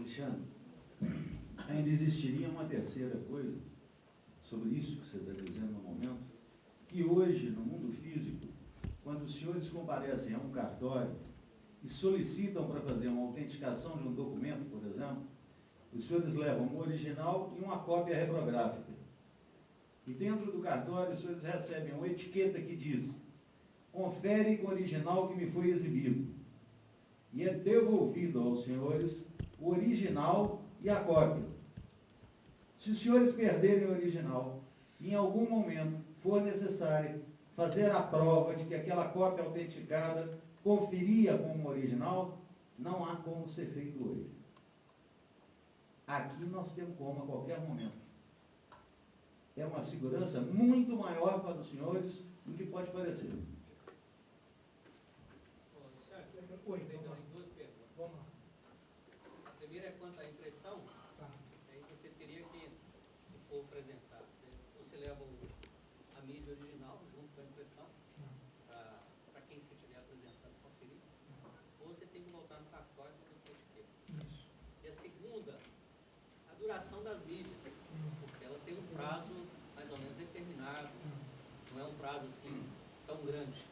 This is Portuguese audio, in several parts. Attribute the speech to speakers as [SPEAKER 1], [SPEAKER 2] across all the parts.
[SPEAKER 1] Alexandre, ainda existiria uma terceira coisa sobre isso que você está dizendo no momento, que hoje, no mundo físico, quando os senhores comparecem a um cartório e solicitam para fazer uma autenticação de um documento, por exemplo, os senhores levam um original e uma cópia reprográfica. E dentro do cartório, os senhores recebem uma etiqueta que diz: confere com o original que me foi exibido. E é devolvido aos senhores o original e a cópia. Se os senhores perderem o original, e em algum momento for necessário fazer a prova de que aquela cópia autenticada conferia como original, não há como ser feito hoje. Aqui nós temos como a qualquer momento. É uma segurança muito maior para os senhores do que pode parecer.
[SPEAKER 2] Oi, tem duas perguntas. Vamos lá. A primeira é quanto à impressão. Tá. Aí você teria que, se for apresentar, você leva a mídia original junto com a impressão, para quem você estiver apresentando conferir, ou você tem que voltar no cartório para o etiqueta. Isso. E a segunda, a duração das mídias, porque ela tem um prazo mais ou menos determinado, não é um prazo assim tão grande.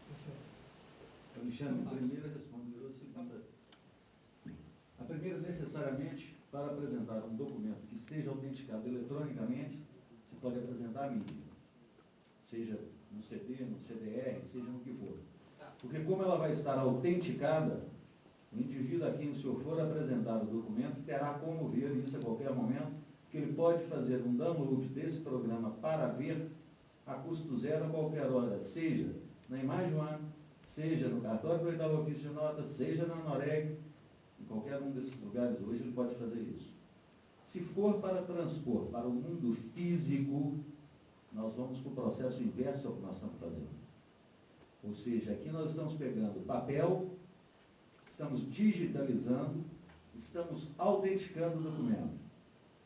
[SPEAKER 1] Alexandre, a primeira respondeu a segunda. A primeira, necessariamente, para apresentar um documento que esteja autenticado eletronicamente, se pode apresentar a mídia. Seja no CD, no CDR, seja no que for. Porque como ela vai estar autenticada, o indivíduo a quem o senhor for apresentar o documento terá como ver isso a qualquer momento, que ele pode fazer um download desse programa para ver a custo zero a qualquer hora, seja na Imagem One, seja no cartório do 8º ofício de notas, seja na Noreg, em qualquer um desses lugares hoje ele pode fazer isso. Se for para transpor para o mundo físico, nós vamos para o processo inverso ao que nós estamos fazendo. Ou seja, aqui nós estamos pegando papel, estamos digitalizando, estamos autenticando o documento.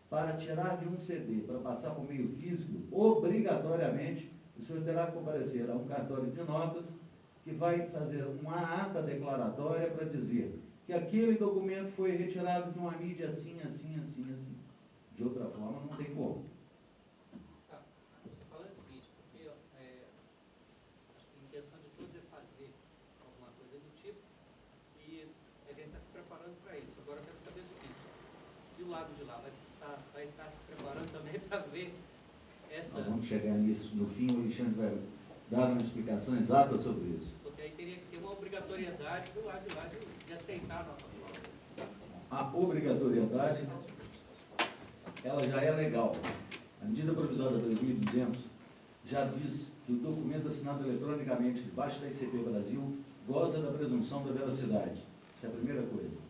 [SPEAKER 1] Para tirar de um CD, para passar para o meio físico, obrigatoriamente, o senhor terá que comparecer a um cartório de notas que vai fazer uma ata declaratória para dizer que aquele documento foi retirado de uma mídia assim, assim, assim, assim. De outra forma, não tem como.
[SPEAKER 2] Tá. Estou falando o seguinte, porque acho que a intenção de todos é fazer alguma coisa do tipo e a gente está se preparando para isso. Agora eu quero saber o seguinte, e o lado de lá vai estar se preparando também para ver essa...
[SPEAKER 1] Nós vamos chegar nisso no fim, o Alexandre vai dar uma explicação exata sobre isso.
[SPEAKER 2] Porque aí teria que ter uma obrigatoriedade do lado de lá de aceitar a nossa prova.
[SPEAKER 1] A obrigatoriedade, ela já é legal. A medida provisória 2200 já diz que o documento assinado eletronicamente debaixo da ICP Brasil goza da presunção da veracidade. Essa é a primeira coisa.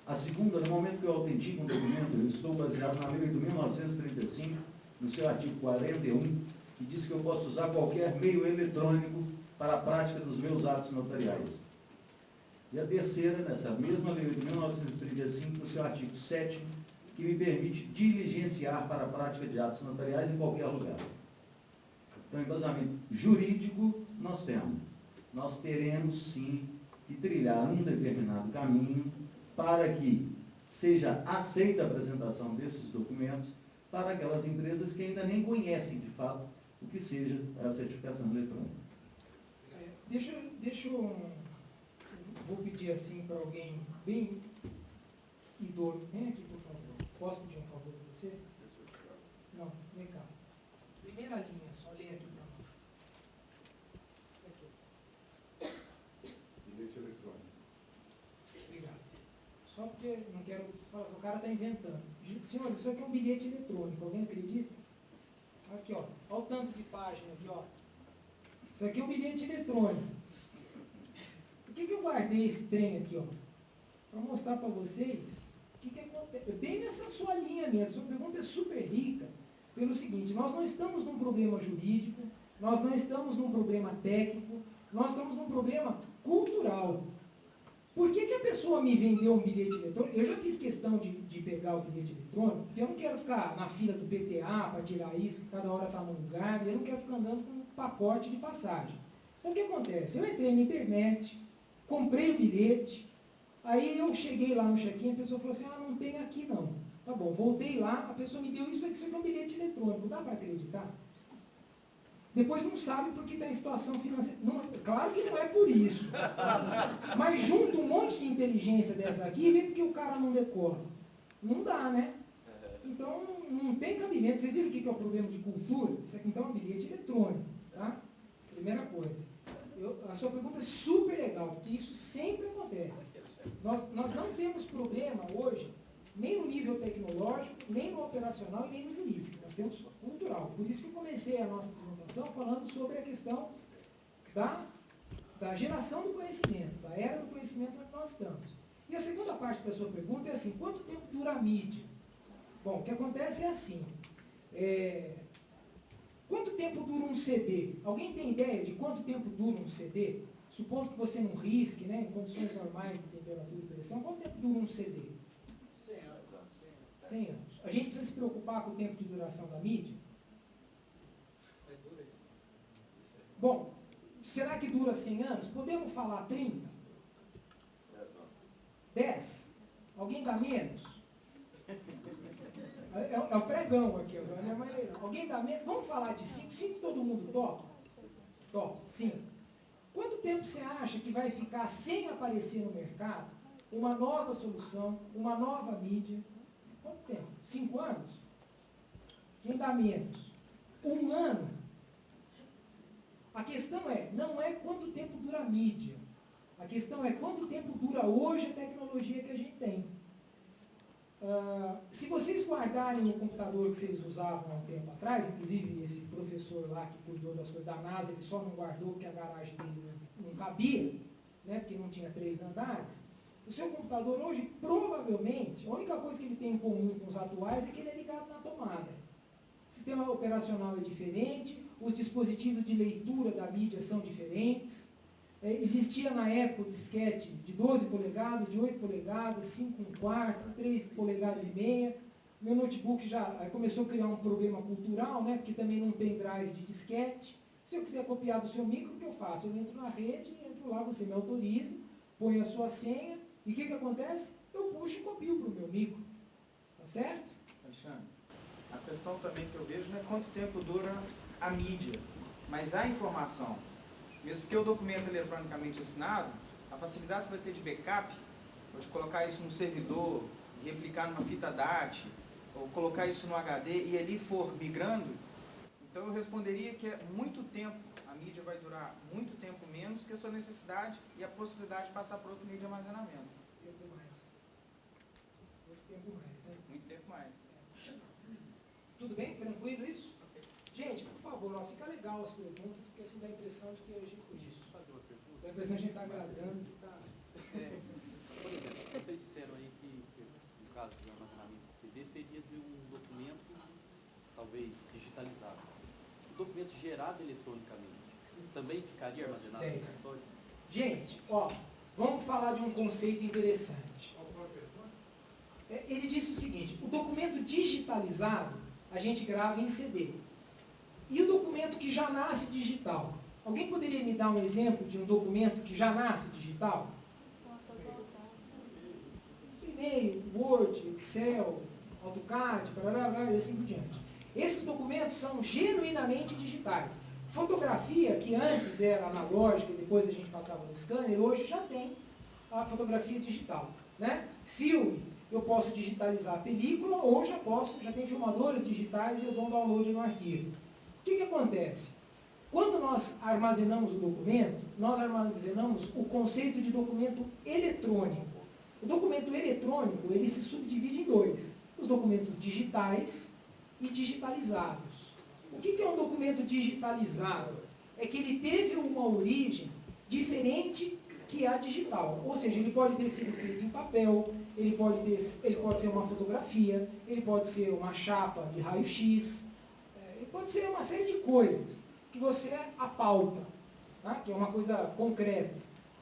[SPEAKER 1] A segunda, no momento que eu autentico um documento, eu estou baseado na lei de 1935, no seu artigo 41, que diz que eu posso usar qualquer meio eletrônico para a prática dos meus atos notariais. E a terceira, nessa mesma lei de 1935, no seu artigo 7º, que me permite diligenciar para a prática de atos notariais em qualquer lugar. Então, embasamento jurídico nós temos. Nós teremos, sim, que trilhar um determinado caminho para que seja aceita a apresentação desses documentos para aquelas empresas que ainda nem conhecem, de fato, o que seja a certificação eletrônica.
[SPEAKER 3] Vou pedir assim para alguém bem idoso. Vem aqui, por favor. Posso pedir um favor para você? Não, vem cá. Primeira linha, só lê aqui para nós. Isso aqui.
[SPEAKER 1] Bilhete eletrônico.
[SPEAKER 3] Obrigado. Só porque não quero falar, o cara está inventando. Senhores, isso aqui é um bilhete eletrônico, alguém acredita? Aqui, ó. Olha o tanto de página aqui, ó. Isso aqui é um bilhete eletrônico. Por que eu guardei esse trem aqui, ó? Para mostrar para vocês o que acontece. Bem nessa sua linha mesmo, sua pergunta é super rica. Pelo seguinte, nós não estamos num problema jurídico, nós não estamos num problema técnico, nós estamos num problema cultural. Por que a pessoa me vendeu um bilhete eletrônico? Eu já fiz questão de pegar o bilhete eletrônico, porque eu não quero ficar na fila do PTA para tirar isso, que cada hora está num lugar, e eu não quero ficar andando com um pacote de passagem. Então o que acontece? Eu entrei na internet, comprei o bilhete, Aí eu cheguei lá no check-in, a pessoa falou assim, não tem aqui não. Tá bom, voltei lá, a pessoa me deu isso aqui é um bilhete eletrônico, dá para acreditar? Depois não sabe porque está em situação financeira. Não, claro que não é por isso. Mas junta um monte de inteligência dessa aqui e vê porque o cara não decora. Não dá, né? Então não tem cabimento. Vocês viram o que é o problema de cultura? Isso aqui então é um bilhete eletrônico, tá? Primeira coisa. A sua pergunta é super legal, porque isso sempre acontece. Nós não temos problema hoje, nem no nível tecnológico, nem no operacional e nem no jurídico. Nós temos cultural. Por isso que eu comecei a nossa apresentação falando sobre a questão da geração do conhecimento, da era do conhecimento onde nós estamos. E a segunda parte da sua pergunta é assim, quanto tempo dura a mídia? Bom, o que acontece é assim, quanto tempo dura um CD? Alguém tem ideia de quanto tempo dura um CD? Supondo que você não risque, né, em condições normais de temperatura e pressão, quanto tempo dura um CD? 100 anos. A gente precisa se preocupar com o tempo de duração da mídia? Bom, será que dura 100 anos? Podemos falar 30? 10? Alguém dá menos? É o pregão aqui, não é mais legal. Alguém dá menos? Vamos falar de 5? 5 todo mundo topa? Topa, 5. Quanto tempo você acha que vai ficar sem aparecer no mercado uma nova solução, uma nova mídia? Quanto tempo? 5 anos? Quem dá menos? 1 ano? A questão não é quanto tempo dura a mídia. A questão é quanto tempo dura hoje a tecnologia que a gente tem. Se vocês guardarem o computador que vocês usavam há um tempo atrás, inclusive esse professor lá que cuidou das coisas da NASA, ele só não guardou porque a garagem dele não cabia, né, porque não tinha 3 andares. O seu computador hoje, provavelmente, a única coisa que ele tem em comum com os atuais é que ele é ligado na tomada. O sistema operacional é diferente, os dispositivos de leitura da mídia são diferentes. Existia na época o disquete de 12 polegadas, de 8 polegadas, 5,25, 3 polegadas e meia. Meu notebook já começou a criar um problema cultural, né, porque também não tem drive de disquete. Se eu quiser copiar do seu micro, o que eu faço? Eu entro na rede, entro lá, você me autoriza, põe a sua senha, e o que acontece? Eu puxo e copio para o meu micro. Tá certo?
[SPEAKER 4] Alexandre, a questão também que eu vejo não é quanto tempo dura a mídia, mas a informação. Mesmo que o documento eletronicamente assinado, a facilidade que você vai ter de backup, ou de colocar isso no servidor, replicar numa fita DAT, ou colocar isso no HD e ali for migrando, então eu responderia que é muito tempo, a mídia vai durar muito tempo menos que a sua necessidade e a possibilidade de passar para outro nível de armazenamento.
[SPEAKER 3] Tempo mais. Muito tempo mais, né?
[SPEAKER 4] Muito tempo mais.
[SPEAKER 3] Tudo bem? Tranquilo isso? Gente, por favor, fica legal as perguntas, porque assim dá a impressão de que a gente...
[SPEAKER 5] Fazer uma pergunta.
[SPEAKER 3] Dá a impressão de que a gente está agradando, que está...
[SPEAKER 5] Por exemplo, vocês disseram aí que no caso do armazenamento do CD seria de um documento, talvez, digitalizado. O documento gerado eletronicamente também ficaria armazenado no escritório?
[SPEAKER 3] Gente, vamos falar de um conceito interessante. Ele disse o seguinte, o documento digitalizado a gente grava em CD. E o documento que já nasce digital? Alguém poderia me dar um exemplo de um documento que já nasce digital? E-mail, Word, Excel, AutoCAD, e assim por diante. Esses documentos são genuinamente digitais. Fotografia, que antes era analógica e depois a gente passava no scanner, hoje já tem a fotografia digital. Né? Filme, eu posso digitalizar a película ou já tem filmadores digitais e eu dou um download no arquivo. O que acontece? Quando nós armazenamos o documento, nós armazenamos o conceito de documento eletrônico. O documento eletrônico, ele se subdivide em 2. Os documentos digitais e digitalizados. O que é um documento digitalizado? É que ele teve uma origem diferente que a digital. Ou seja, ele pode ter sido feito em papel, ele pode ser uma fotografia, ele pode ser uma chapa de raio-x, pode ser uma série de coisas que você apalpa, tá? Que é uma coisa concreta.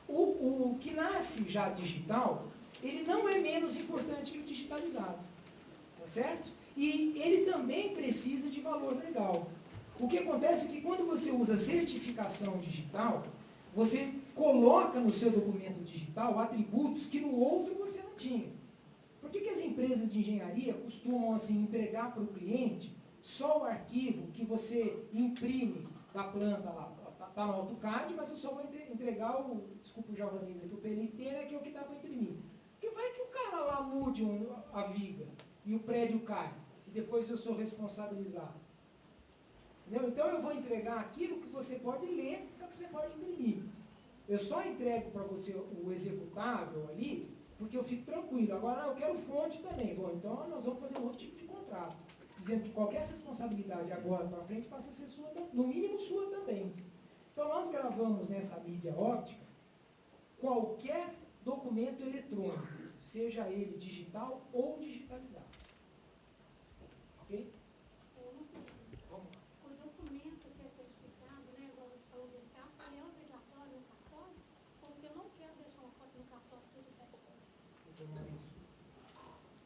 [SPEAKER 3] O que nasce já digital, ele não é menos importante que o digitalizado, tá certo? E ele também precisa de valor legal. O que acontece é que quando você usa certificação digital, você coloca no seu documento digital atributos que no outro você não tinha. Por que as empresas de engenharia costumam assim, entregar para o cliente só o arquivo que você imprime da planta lá? Está no AutoCAD, mas eu só vou entregar o, desculpa o javanês aqui, o PLT, né, que é o que dá para imprimir. Porque vai que o cara lá mude a viga e o prédio cai, e depois eu sou responsabilizado. Entendeu? Então eu vou entregar aquilo que você pode ler, que você pode imprimir. Eu só entrego para você o executável ali, porque eu fico tranquilo. Agora eu quero fonte também. Bom, então nós vamos fazer um outro tipo de contrato, dizendo que qualquer responsabilidade agora para frente passa a ser sua, no mínimo sua também. Então nós gravamos nessa mídia óptica qualquer documento eletrônico, seja ele digital ou digitalizado. Ok? Vamos lá.
[SPEAKER 6] O documento que é certificado, né, igual você falou do carro, ele é obrigatório no cartório? Ou se eu não quero deixar uma cópia no cartório, tudo bem?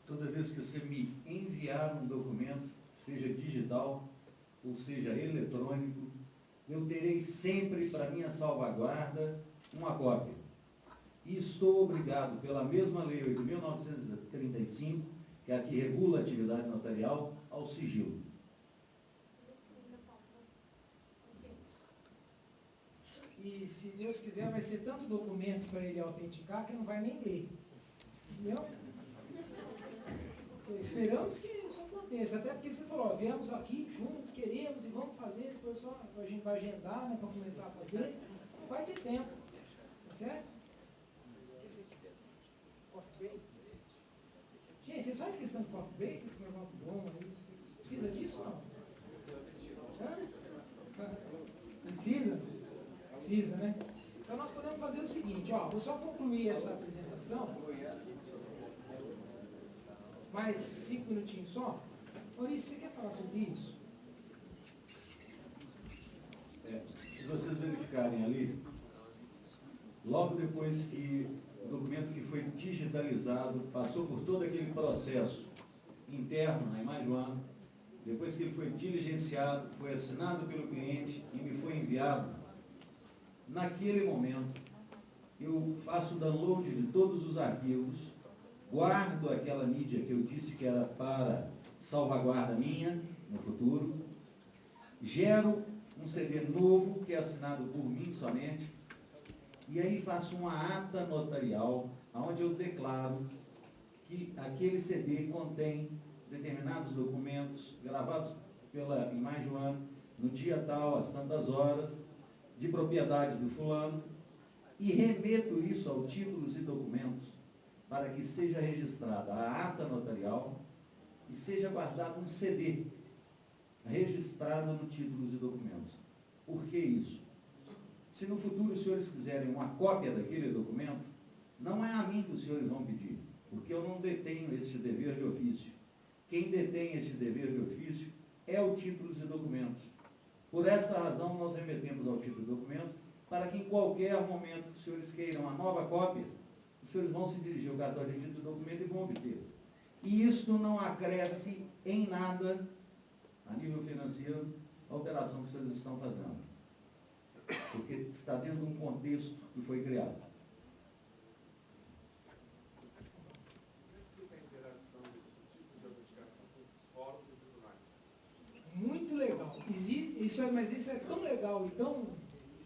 [SPEAKER 1] Toda vez que você me enviar um documento, seja digital ou seja eletrônico, eu terei sempre para minha salvaguarda uma cópia. E estou obrigado pela mesma lei 8.935, que é a que regula a atividade notarial, ao sigilo.
[SPEAKER 3] E se Deus quiser, vai ser tanto documento para ele autenticar que não vai nem ler. Entendeu? Esperamos que isso aconteça, até porque você falou, ó, viemos aqui juntos, queremos e vamos fazer, depois só a gente vai agendar, né, para começar a fazer, não vai ter tempo, tá certo? Coffee break? Gente, vocês fazem questão de coffee break, esse negócio bom aí, precisa disso ou não? Hã? Precisa? Precisa, né? Então nós podemos fazer o seguinte, ó, vou só concluir essa apresentação. Mais 5 minutinhos só. Maurício, você quer falar sobre isso?
[SPEAKER 1] Se vocês verificarem ali, logo depois que o documento que foi digitalizado passou por todo aquele processo interno na Imajuan, depois que ele foi diligenciado, foi assinado pelo cliente e me foi enviado, naquele momento eu faço o download de todos os arquivos, guardo aquela mídia que eu disse que era para salvaguarda minha no futuro, gero um CD novo que é assinado por mim somente, e aí faço uma ata notarial onde eu declaro que aquele CD contém determinados documentos gravados pela Imajuan no dia tal, às tantas horas, de propriedade do fulano, e remeto isso ao títulos e documentos para que seja registrada a ata notarial e seja guardado um CD registrado no títulos e documentos. Por que isso? Se no futuro os senhores quiserem uma cópia daquele documento, não é a mim que os senhores vão pedir, porque eu não detenho este dever de ofício. Quem detém este dever de ofício é o títulos e documentos. Por esta razão, nós remetemos ao título e documento para que em qualquer momento que os senhores queiram uma nova cópia, os senhores vão se dirigir ao cartório de título e documento e vão obter. E isto não acresce em nada, a nível financeiro, a operação que os senhores estão fazendo. Porque está dentro de um contexto que foi criado.
[SPEAKER 3] Muito legal. Mas isso é tão legal e tão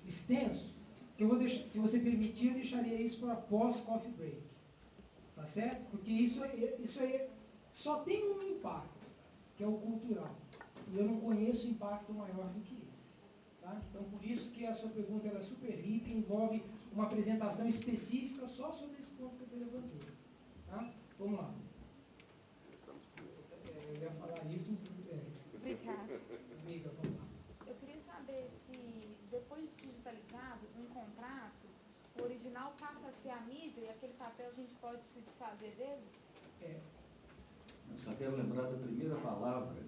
[SPEAKER 3] extenso que eu vou deixar, se você permitir, eu deixaria isso para pós-coffee break. Tá certo? Porque isso aí só tem um impacto, que é o cultural. E eu não conheço impacto maior do que esse. Tá? Então, por isso que a sua pergunta ela é super rica e envolve uma apresentação específica só sobre esse ponto que você levantou. Tá? Vamos lá. Eu ia falar isso.
[SPEAKER 7] Obrigada.
[SPEAKER 3] Amiga, vamos lá.
[SPEAKER 7] Eu queria saber se, depois de digitalizado, um contrato, o original passa a ser a mídia e aquele papel a gente pode se desfazer dele?
[SPEAKER 1] Eu só quero lembrar da primeira palavra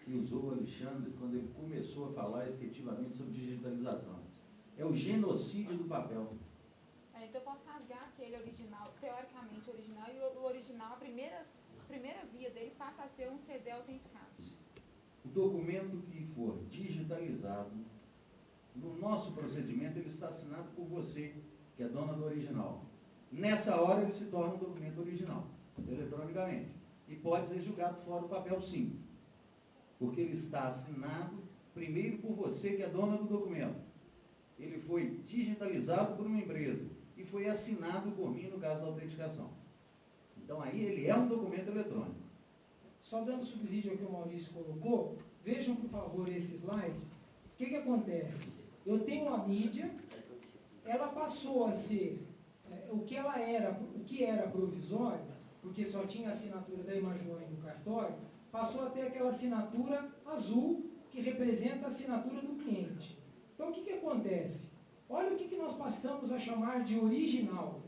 [SPEAKER 1] que usou o Alexandre quando ele começou a falar efetivamente sobre digitalização. É o genocídio do papel.
[SPEAKER 7] Então eu posso rasgar aquele original, teoricamente original, e o original, a primeira via dele passa a ser um CD autenticado.
[SPEAKER 1] O documento que for digitalizado, no nosso procedimento, ele está assinado por você. que é dona do original. Nessa hora ele se torna um documento original, eletronicamente. E pode ser julgado fora do papel, sim. Porque ele está assinado primeiro por você, que é dona do documento. Ele foi digitalizado por uma empresa e foi assinado por mim no caso da autenticação. Então aí ele é um documento eletrônico.
[SPEAKER 3] Só dando subsídio ao que o Maurício colocou, vejam por favor esse slide. O que acontece? Eu tenho a mídia, ela passou a ser o que era provisório, porque só tinha a assinatura da Imajoin do cartório, passou a ter aquela assinatura azul que representa a assinatura do cliente. Então o que acontece? Olha o que nós passamos a chamar de original.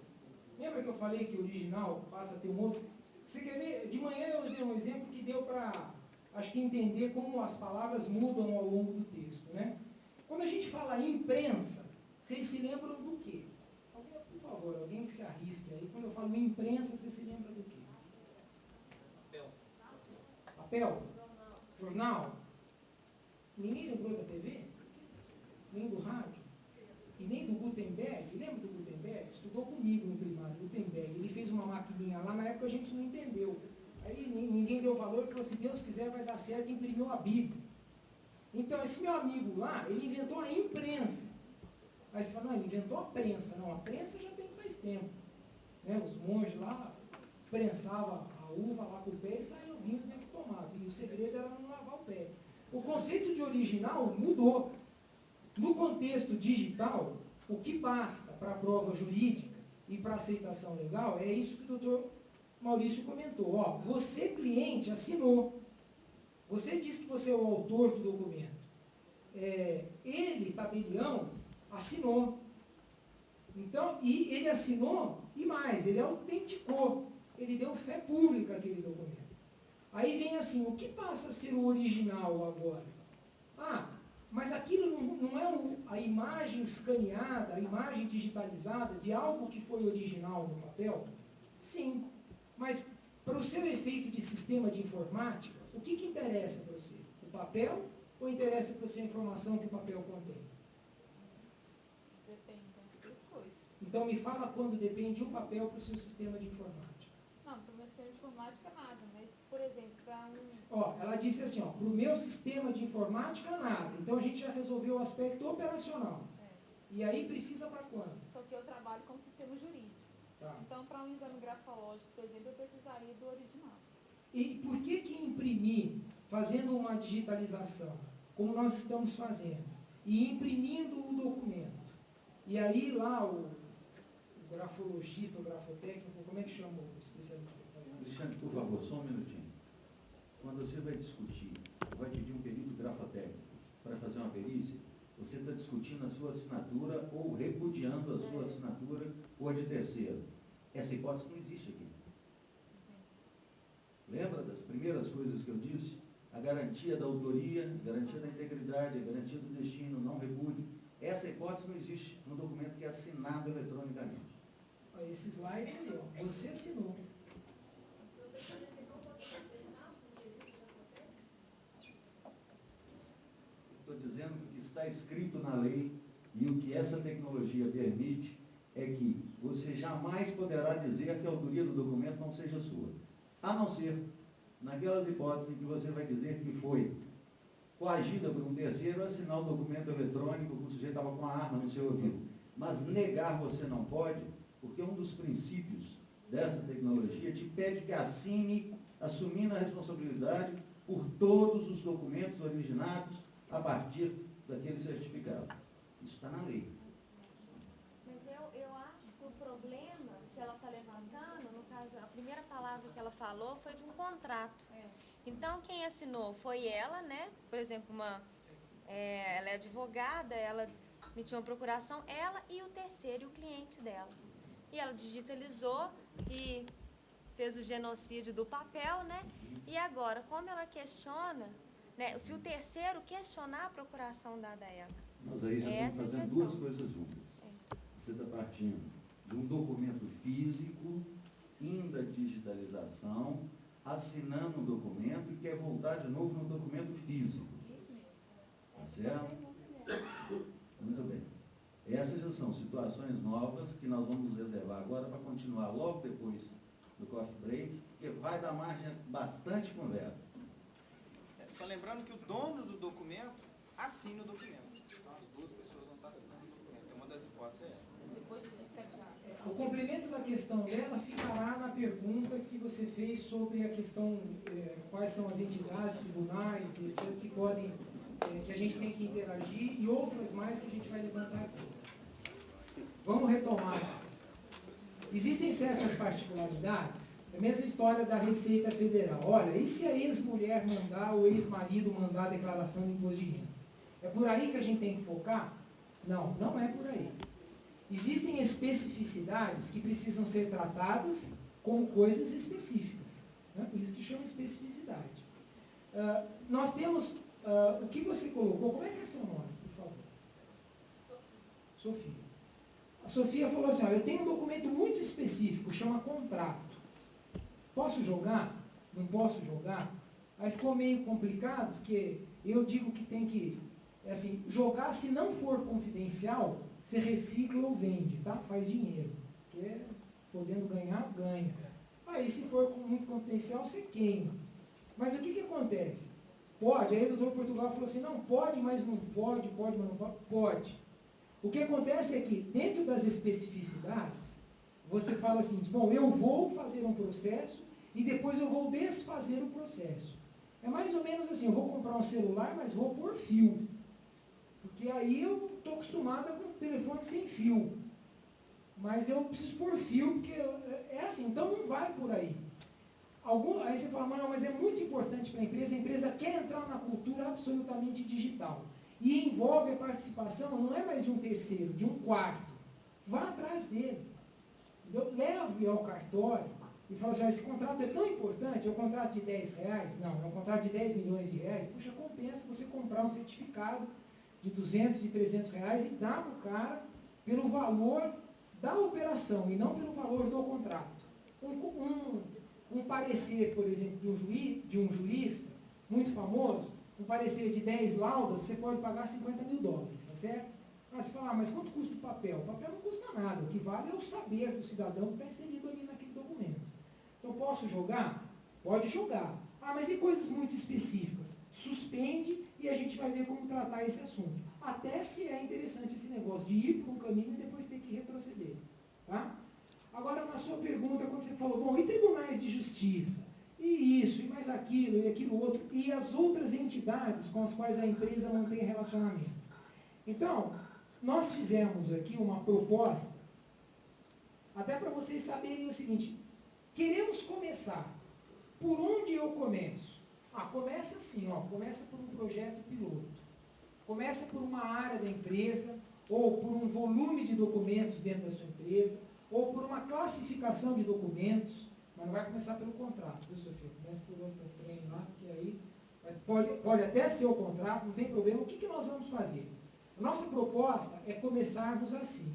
[SPEAKER 3] Lembra que eu falei que original passa a ter um outro? Você quer ver? De manhã eu usei um exemplo que deu para, acho que, entender como as palavras mudam ao longo do texto, né? Quando a gente fala imprensa, vocês se lembram do quê? Por favor, alguém que se arrisque aí. Quando eu falo imprensa, você se lembra do quê?
[SPEAKER 2] Papel.
[SPEAKER 3] Papel? Jornal? Ninguém lembrou da TV? Nem do rádio? E nem do Gutenberg? Lembra do Gutenberg? Estudou comigo no primário, Gutenberg. Ele fez uma maquininha lá, na época a gente não entendeu. Aí ninguém deu valor e falou, se Deus quiser vai dar certo, e imprimiu a Bíblia. Então, esse meu amigo lá, ele inventou a imprensa. Aí você fala, não, ele inventou a prensa. Não, a prensa já tem faz tempo. Né? Os monges lá prensavam a uva lá com o pé e saíam vinhos dentro do tomate. E o segredo era não lavar o pé. O conceito de original mudou. No contexto digital, o que basta para a prova jurídica e para a aceitação legal é isso que o doutor Maurício comentou. Ó, você, cliente, assinou. Você disse que você é o autor do documento. Ele, tabelião, assinou. Então, e ele assinou, e mais, ele autenticou. Ele deu fé pública àquele documento. Aí vem assim, o que passa a ser o original agora? Mas aquilo não é a imagem escaneada, a imagem digitalizada de algo que foi original no papel? Sim. Mas, para o seu efeito de sistema de informática, o que interessa para você? O papel ou interessa para você a informação que o papel contém?
[SPEAKER 7] Depende das coisas.
[SPEAKER 3] Então, me fala quando depende um papel para o seu sistema de informática.
[SPEAKER 7] Não, para o meu sistema de informática nada, mas, por exemplo, para um...
[SPEAKER 3] Ela disse assim, para o meu sistema de informática nada. Então, a gente já resolveu o aspecto operacional. E aí, precisa para quando?
[SPEAKER 7] Só que eu trabalho com sistema jurídico.
[SPEAKER 3] Tá.
[SPEAKER 7] Então, para um exame grafológico, por exemplo, eu precisaria do original.
[SPEAKER 3] E por que imprimir, fazendo uma digitalização, como nós estamos fazendo, e imprimindo o documento, e aí lá o grafologista, o grafotécnico, como é que chama o especialista?
[SPEAKER 1] Alexandre, por favor, só um minutinho. Quando você vai discutir, vai pedir um perito grafotécnico para fazer uma perícia, você está discutindo a sua assinatura ou repudiando a sua assinatura ou a de terceiro. Essa hipótese não existe aqui. Lembra das primeiras coisas que eu disse? A garantia da autoria, a garantia da integridade, a garantia do destino, não repúdio. Essa hipótese não existe no documento que é assinado eletronicamente.
[SPEAKER 3] Esse slide aí, você assinou.
[SPEAKER 1] Estou dizendo que o que está escrito na lei e o que essa tecnologia permite é que você jamais poderá dizer que a autoria do documento não seja sua. A não ser naquelas hipóteses em que você vai dizer que foi coagida por um terceiro a assinar o documento eletrônico que o sujeito estava com a arma no seu ouvido. Mas negar você não pode, porque um dos princípios dessa tecnologia te pede que assine, assumindo a responsabilidade por todos os documentos originados a partir daquele certificado. Isso está na lei.
[SPEAKER 8] Mas eu acho que o problema que ela está levantando, no caso, a primeira palavra que ela falou foi de um contrato. Então, quem assinou foi ela, né? Por exemplo, ela é advogada, ela emitiu uma procuração, ela e o terceiro, e o cliente dela. E ela digitalizou e fez o genocídio do papel, né? E agora, como ela questiona, né? Se o terceiro questionar a procuração dada a ela.
[SPEAKER 1] Mas aí já estamos fazendo duas coisas juntas. Você está partindo de um documento físico, indo à digitalização, assinando um documento e quer voltar de novo no documento físico.
[SPEAKER 8] Isso mesmo.
[SPEAKER 1] Tá certo? Muito bem. Essas já são situações novas que nós vamos reservar agora para continuar logo depois do coffee break, porque vai dar margem a bastante conversa.
[SPEAKER 4] Só lembrando que o dono do documento assina o documento. Então, as duas pessoas não estão assinando o documento. Uma das hipóteses é essa.
[SPEAKER 7] Depois de digitalizar.
[SPEAKER 3] O complemento da questão dela ficará na pergunta que você fez sobre a questão, quais são as entidades, tribunais, etc., que podem, que a gente tem que interagir, e outras mais que a gente vai levantar aqui. Vamos retomar. Existem certas particularidades, é a mesma história da Receita Federal. Olha, e se a ex-mulher mandar ou ex-marido mandar a declaração de imposto de renda? É por aí que a gente tem que focar? Não, não é por aí. Existem especificidades que precisam ser tratadas como coisas específicas. Né? Por isso que chama especificidade. Nós temos, o que você colocou, como é que é seu nome, por favor? Sofia. A Sofia falou assim, eu tenho um documento muito específico, chama contrato. Posso jogar? Não posso jogar? Aí ficou meio complicado, porque eu digo que tem que, assim, jogar, se não for confidencial, você recicla ou vende, tá? Faz dinheiro. Porque podendo ganhar, ganha. Aí se for muito confidencial, você queima. Mas o que acontece? Pode, aí o doutor Portugal falou assim, não, pode, mas não pode, pode, mas não pode. Pode. O que acontece é que, dentro das especificidades, você fala assim, bom, eu vou fazer um processo e depois eu vou desfazer o processo. É mais ou menos assim, eu vou comprar um celular, mas vou por fio. Porque aí eu estou acostumada com o telefone sem fio. Mas eu preciso pôr fio, porque é assim, então não vai por aí. Aí você fala, não, mas é muito importante para a empresa quer entrar na cultura absolutamente digital. E envolve a participação, não é mais de um terceiro, de um quarto. Vá atrás dele. Leve ao cartório e fala assim, esse contrato é tão importante, é um contrato de R$10? Não, é um contrato de 10 milhões de reais. Puxa, compensa você comprar um certificado de 200, de 300 reais e dar para o cara pelo valor da operação e não pelo valor do contrato. Um parecer, por exemplo, de um jurista muito famoso, um parecer de 10 laudas, você pode pagar $50 mil, tá certo? Mas você fala, mas quanto custa o papel? O papel não custa nada, o que vale é o saber do cidadão que está inserido ali naquele documento. Então, posso jogar? Pode jogar. Mas e coisas muito específicas? Suspende e a gente vai ver como tratar esse assunto. Até se é interessante esse negócio de ir por um caminho e depois ter que retroceder. Tá? Agora, na sua pergunta, quando você falou, bom, e tribunais de justiça? E isso, e mais aquilo, e aquilo outro, e as outras entidades com as quais a empresa não tem relacionamento. Então, nós fizemos aqui uma proposta, até para vocês saberem o seguinte, queremos começar. Por onde eu começo? Começa assim, começa por um projeto piloto. Começa por uma área da empresa, ou por um volume de documentos dentro da sua empresa, ou por uma classificação de documentos, mas não vai começar pelo contrato, viu, Sofia? Começa por outro trem lá, porque aí pode até ser o contrato, não tem problema. O que nós vamos fazer? A nossa proposta é começarmos assim,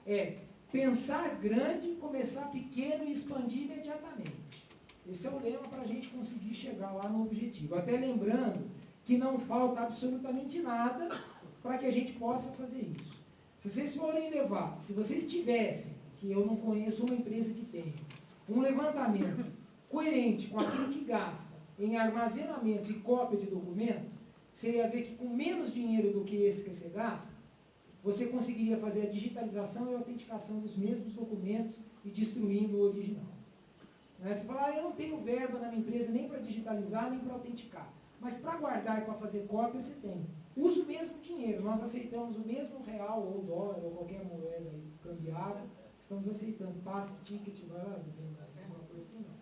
[SPEAKER 3] é pensar grande, começar pequeno e expandir imediatamente. Esse é o lema para a gente conseguir chegar lá no objetivo. Até lembrando que não falta absolutamente nada para que a gente possa fazer isso. Se vocês forem levar, se vocês tivessem, que eu não conheço uma empresa que tenha, um levantamento coerente com aquilo que gasta em armazenamento e cópia de documento, você ia ver que com menos dinheiro do que esse que você gasta, você conseguiria fazer a digitalização e a autenticação dos mesmos documentos e destruindo o original. Você fala, eu não tenho verba na minha empresa nem para digitalizar, nem para autenticar. Mas para guardar e para fazer cópia, você tem. Usa o mesmo dinheiro. Nós aceitamos o mesmo real, ou dólar, ou qualquer moeda aí, cambiada. Estamos aceitando passe, ticket, alguma coisa assim, não.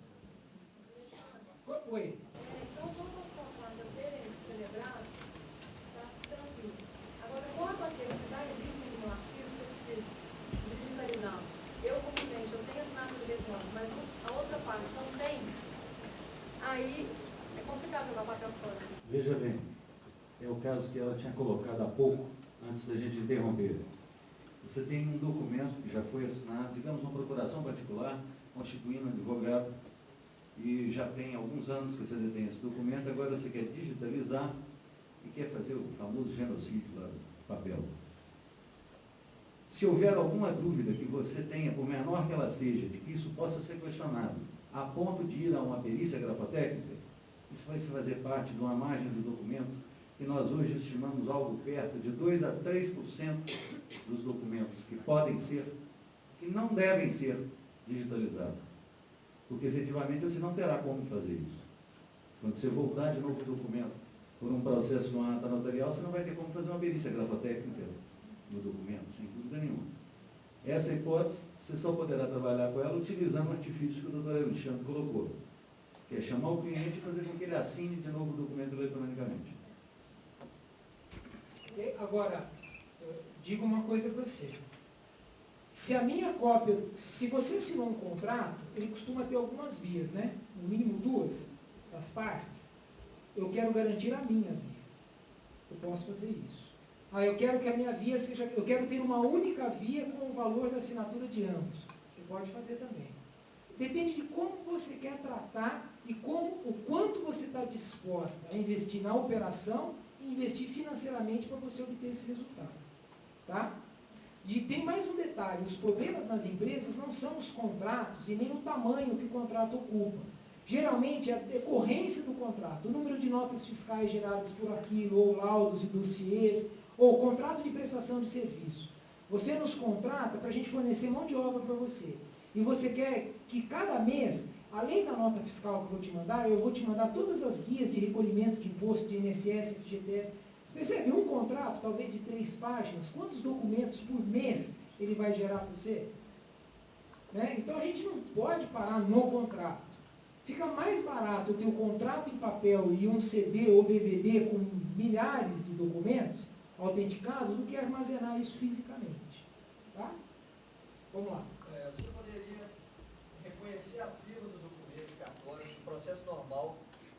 [SPEAKER 3] Oi.
[SPEAKER 9] Então, quando os contratos a serem celebrados, está tranquilo. Agora, quanto a que já existem no arquivo que eu preciso digitalizar, eu, como cliente, eu tenho assinatura eletrônica, mas a outra parte não tem, aí é complicado jogar papel fora.
[SPEAKER 1] Veja bem, é o caso que ela tinha colocado há pouco, antes da gente interromper. Você tem um documento que já foi assinado, digamos, uma procuração particular, constituindo um advogado, e já tem alguns anos que você detém esse documento, agora você quer digitalizar e quer fazer o famoso genocídio lá do papel. Se houver alguma dúvida que você tenha, por menor que ela seja, de que isso possa ser questionado, a ponto de ir a uma perícia grafotécnica, isso vai se fazer parte de uma margem de documentos que nós hoje estimamos algo perto de 2 a 3% dos documentos que podem ser, que não devem ser digitalizados. Porque efetivamente você não terá como fazer isso. Quando você voltar de novo o documento por um processo de uma ata notarial, você não vai ter como fazer uma perícia grafotécnica no documento, sem dúvida nenhuma. Essa hipótese, você só poderá trabalhar com ela utilizando o artifício que o doutor Alexandre colocou, que é chamar o cliente e fazer com que ele assine de novo o documento eletronicamente.
[SPEAKER 3] Agora, digo uma coisa para você. Se a minha cópia, se você assinou um contrato, ele costuma ter algumas vias, né? No mínimo 2 das partes. Eu quero garantir a minha via. Eu posso fazer isso. Eu quero que a minha via seja, eu quero ter uma única via com o valor da assinatura de ambos. Você pode fazer também. Depende de como você quer tratar e o quanto você está disposta a investir na operação e investir financeiramente para você obter esse resultado. Tá? E tem mais um detalhe, os problemas nas empresas não são os contratos e nem o tamanho que o contrato ocupa. Geralmente é a decorrência do contrato, o número de notas fiscais geradas por aquilo, ou laudos e dossiês, ou contrato de prestação de serviço. Você nos contrata para a gente fornecer mão de obra para você. E você quer que cada mês, além da nota fiscal que eu vou te mandar, eu vou te mandar todas as guias de recolhimento de imposto, de INSS, de FGTS. Você percebe? Um contrato, talvez de 3 páginas, quantos documentos por mês ele vai gerar para você? Né? Então a gente não pode parar no contrato. Fica mais barato ter o contrato em papel e um CD ou DVD com milhares de documentos autenticados do que armazenar isso fisicamente. Tá? Vamos lá.
[SPEAKER 10] Você poderia reconhecer a firma do documento cartório, no processo normal,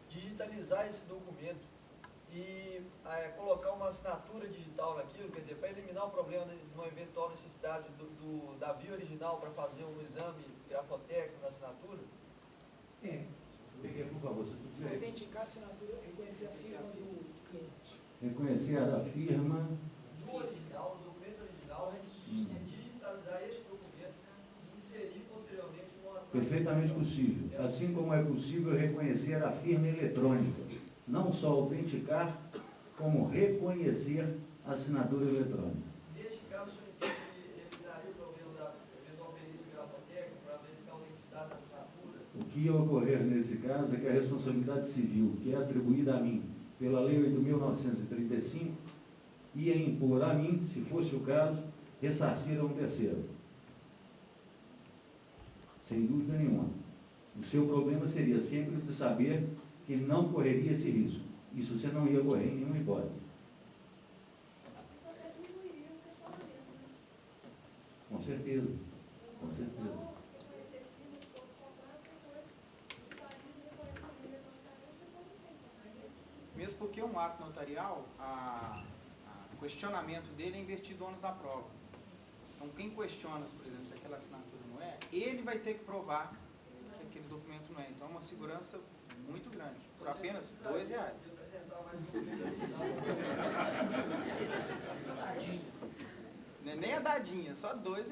[SPEAKER 10] digitalizar esse documento e colocar uma assinatura digital naquilo, quer dizer, para eliminar o problema de uma eventual necessidade da via original para fazer um exame grafotécnico na assinatura?
[SPEAKER 1] Por favor, se puder.
[SPEAKER 3] Autenticar a assinatura, reconhecer a firma do cliente.
[SPEAKER 1] Reconhecer a firma.
[SPEAKER 10] No original, no documento original, antes de digitalizar esse documento e inserir posteriormente uma assinatura.
[SPEAKER 1] Perfeitamente possível. Assim como é possível reconhecer a firma eletrônica. Não só autenticar, como reconhecer a assinatura eletrônica.
[SPEAKER 10] Neste caso, o senhor entende que eliminaria o problema da eventual perícia grafotécnica para verificar a autenticidade da assinatura?
[SPEAKER 1] O que ia ocorrer nesse caso é que a responsabilidade civil, que é atribuída a mim pela Lei 8.935, ia impor a mim, se fosse o caso, ressarcir a um terceiro. Sem dúvida nenhuma. O seu problema seria sempre de saber que não correria esse risco. Isso você não ia correr em nenhuma hipótese.
[SPEAKER 6] Isso até diminuiria o questionamento, né?
[SPEAKER 1] Com certeza. Com certeza.
[SPEAKER 6] Então, reconhecer firma de todos os contratos, depois digitaliza e reconhece a firma eletronicamente, depois não tem contrato.
[SPEAKER 4] Mesmo porque um ato notarial, o questionamento dele é invertido o ônus da prova. Então, quem questiona, por exemplo, se aquela assinatura não é, ele vai ter que provar que aquele documento não é. Então, é uma segurança muito grande, por apenas R$2. Não é nem a dadinha, só R$2.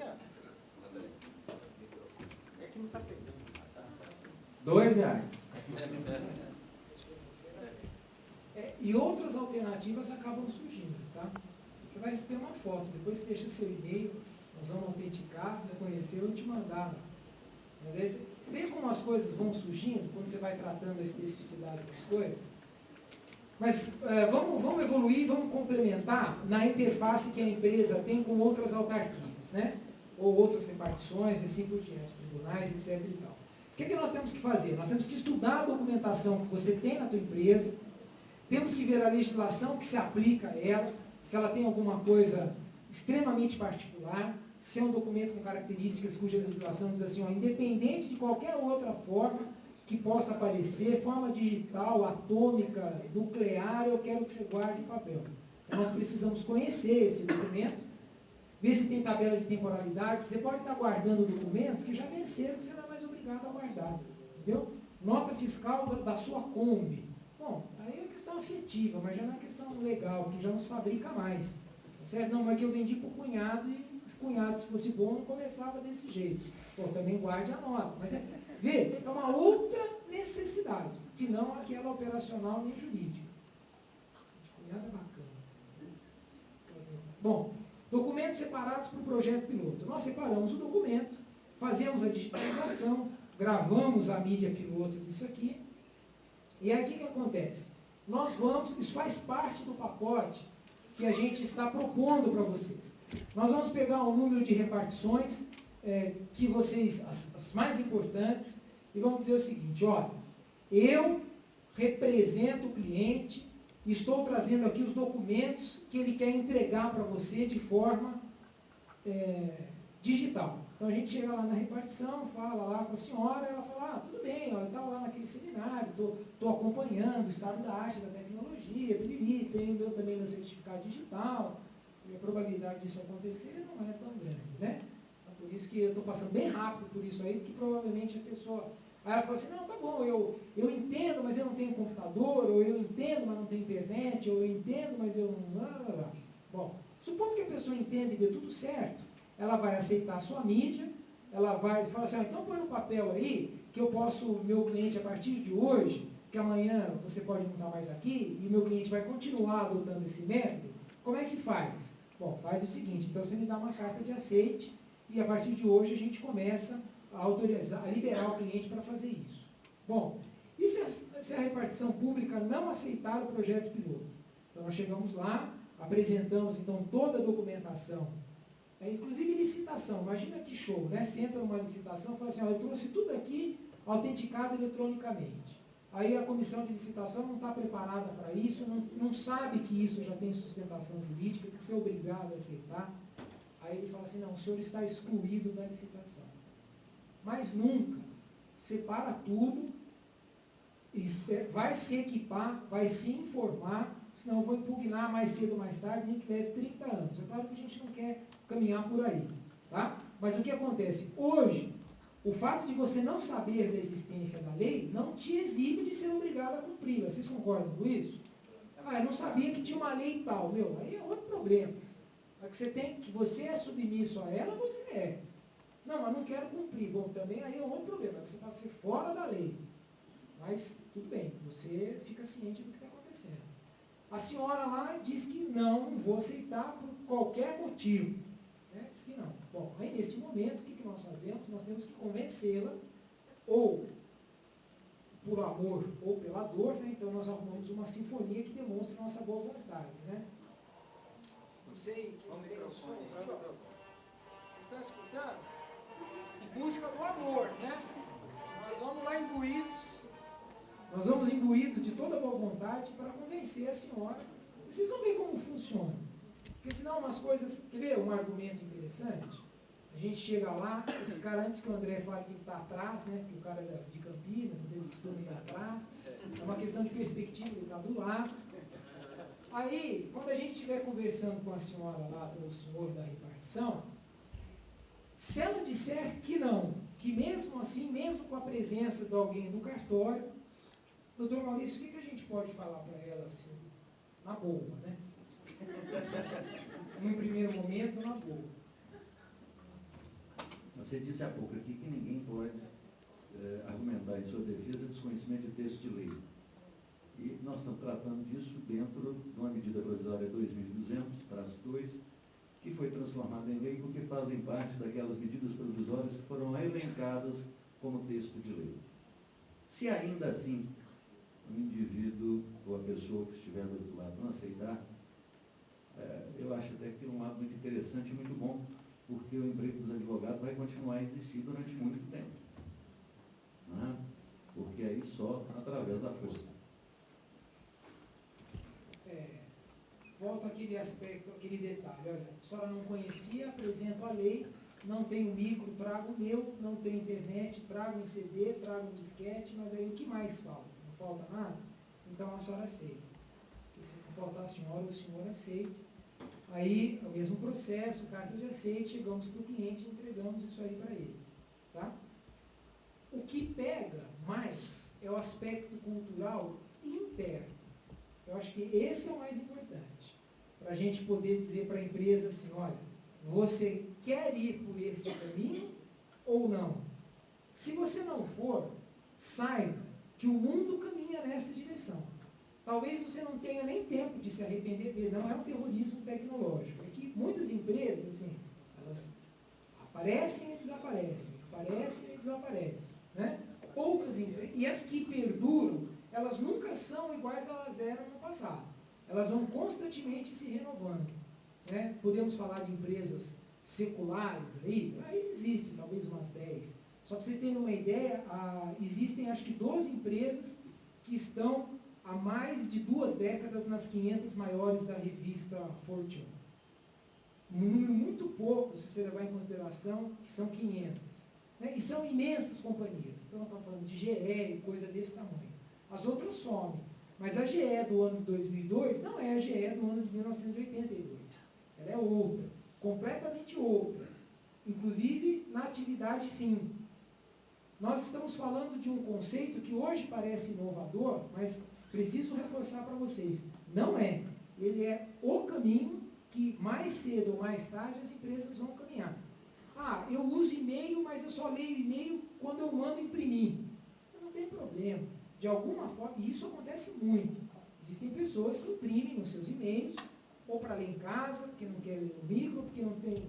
[SPEAKER 4] É que não está pegando.
[SPEAKER 1] R$2.
[SPEAKER 3] E outras alternativas acabam surgindo, tá? Você vai receber uma foto, depois você deixa seu e-mail, nós vamos autenticar, reconhecer ou te mandar. Mas aí você vê como as coisas vão surgindo, quando você vai tratando a especificidade das coisas. Mas vamos evoluir, vamos complementar na interface que a empresa tem com outras autarquias, né? Ou outras repartições, assim por diante, tribunais, etc. E tal. O que nós temos que fazer? Nós temos que estudar a documentação que você tem na tua empresa, temos que ver a legislação que se aplica a ela, se ela tem alguma coisa extremamente particular, se é um documento com características cuja legislação diz assim, independente de qualquer outra forma que possa aparecer, forma digital, atômica, nuclear, eu quero que você guarde em papel. Então, nós precisamos conhecer esse documento, ver se tem tabela de temporalidade. Você pode estar guardando documentos que já venceram, que você não é mais obrigado a guardar. Entendeu? Nota fiscal da sua Kombi. Bom, aí é questão afetiva, mas já não é questão legal, porque já não se fabrica mais. Certo? Não, mas que eu vendi para o cunhado e cunhado, se fosse bom, não começava desse jeito. Pô, também guarde a nota. Mas vê, é uma outra necessidade, que não aquela operacional nem jurídica. Cunhado é bacana. Bom, documentos separados para o projeto piloto. Nós separamos o documento, fazemos a digitalização, gravamos a mídia piloto disso aqui, e aí o que acontece? Nós vamos, isso faz parte do pacote que a gente está propondo para vocês. Nós vamos pegar um número de repartições que vocês, as mais importantes, e vamos dizer o seguinte, olha, eu represento o cliente, estou trazendo aqui os documentos que ele quer entregar para você de forma digital. Então a gente chega lá na repartição, fala lá com a senhora, ela fala, tudo bem, eu estava lá naquele seminário, estou acompanhando o estado da arte, da tecnologia, tenho também meu certificado digital, e a probabilidade disso acontecer não é tão grande, né? Então, por isso que eu estou passando bem rápido por isso aí, porque provavelmente a pessoa... Aí ela fala assim, não, tá bom, eu entendo, mas eu não tenho computador, ou eu entendo, mas não tenho internet, ou eu entendo, mas eu não... Bom, supondo que a pessoa entenda e dê tudo certo, ela vai aceitar a sua mídia, ela vai falar assim, então põe no papel aí, que eu posso, meu cliente, a partir de hoje, que amanhã você pode não estar mais aqui, e o meu cliente vai continuar adotando esse método, como é que faz? Bom, faz o seguinte, então você me dá uma carta de aceite, e a partir de hoje a gente começa a autorizar, a liberar o cliente para fazer isso. Bom, e se a repartição pública não aceitar o projeto piloto? Então nós chegamos lá, apresentamos então toda a documentação, inclusive licitação, imagina que show, né? Você entra numa licitação e fala assim, eu trouxe tudo aqui autenticado eletronicamente. Aí a comissão de licitação não está preparada para isso, não sabe que isso já tem sustentação jurídica, que você é obrigado a aceitar. Aí ele fala assim, não, o senhor está excluído da licitação. Mas nunca, separa tudo, vai se equipar, vai se informar, senão eu vou impugnar mais cedo ou mais tarde, nem que leve 30 anos. É claro que a gente não quer caminhar por aí, tá? Mas o que acontece? Hoje, o fato de você não saber da existência da lei não te exime de ser obrigado a cumpri-la. Vocês concordam com isso? Eu não sabia que tinha uma lei e tal. Meu, aí é outro problema. Que você é submisso a ela, você é. Não, mas não quero cumprir. Bom, também aí é outro problema. Você passa a ser fora da lei. Mas, tudo bem, você fica ciente do que está acontecendo. A senhora lá diz que não vou aceitar por qualquer motivo. Diz que não. Bom, aí neste momento, o que nós fazemos? Nós temos que convencê-la, ou por amor ou pela dor, né? Então nós arrumamos uma sinfonia que demonstre nossa boa vontade, né? Não sei quem tem o som. Vocês estão escutando? Em busca do amor, né? Nós vamos lá imbuídos. Nós vamos imbuídos de toda a boa vontade para convencer a senhora. E vocês vão ver como funciona. Porque senão umas coisas... Quer ver um argumento interessante? A gente chega lá, esse cara, antes que o André fale que ele está atrás, né? Porque o cara é de Campinas, ele costuma ir atrás. É uma questão de perspectiva, ele está do lado. Aí, quando a gente estiver conversando com a senhora lá, ou o senhor da repartição, se ela disser que não, que mesmo assim, mesmo com a presença de alguém do cartório, doutor Maurício, o que a gente pode falar para ela assim, na boa, né? Num primeiro momento, na boa.
[SPEAKER 1] Você disse há pouco aqui que ninguém pode argumentar em sua defesa desconhecimento de texto de lei. E nós estamos tratando disso dentro de uma medida provisória 2200-2, que foi transformada em lei porque fazem parte daquelas medidas provisórias que foram elencadas como texto de lei. Se ainda assim o indivíduo ou a pessoa que estiver do outro lado não aceitar, eu acho até que tem um lado muito interessante e muito bom, porque o emprego dos advogados vai continuar a existir durante muito tempo. Né? Porque aí só através da força.
[SPEAKER 3] Volta aquele aspecto, aquele detalhe. Olha, a senhora não conhecia, apresento a lei, não tenho micro, trago o meu, não tenho internet, trago em CD, trago em disquete, mas aí o que mais falta? Não falta nada? Então a senhora aceita. Porque se não faltar a senhora, o senhor aceite. Aí, é o mesmo processo, carta de aceite, chegamos para o cliente e entregamos isso aí para ele. Tá? O que pega mais é o aspecto cultural interno. Eu acho que esse é o mais importante. Para a gente poder dizer para a empresa assim, olha, Você quer ir por este caminho ou não? Se você não for, saiba que o mundo caminha nessa direção. Talvez você não tenha nem tempo de se arrepender dele, não é um terrorismo tecnológico. É que muitas empresas, assim, elas aparecem e desaparecem, aparecem e desaparecem, né? Poucas empresas, e as que perduram, elas nunca são iguais a elas eram no passado. Elas vão constantemente se renovando, né? Podemos falar de empresas seculares aí existem talvez umas 10. Só para vocês terem uma ideia, existem acho que 12 empresas que estão há mais de 2 décadas nas 500 maiores da revista Fortune. Um número muito pouco, se você levar em consideração, que são 500. Né? E são imensas companhias. Então, nós estamos falando de GE e coisa desse tamanho. As outras somem. Mas a GE do ano de 2002 não é a GE do ano de 1982. Ela é outra, completamente outra. Inclusive na atividade fim. Nós estamos falando de um conceito que hoje parece inovador, mas preciso reforçar para vocês. Não é. Ele é o caminho que mais cedo ou mais tarde as empresas vão caminhar. Eu uso e-mail, mas eu só leio e-mail quando eu mando imprimir. Não tem problema. De alguma forma, e isso acontece muito. Existem pessoas que imprimem os seus e-mails, ou para ler em casa, porque não querem ler no micro, porque não tem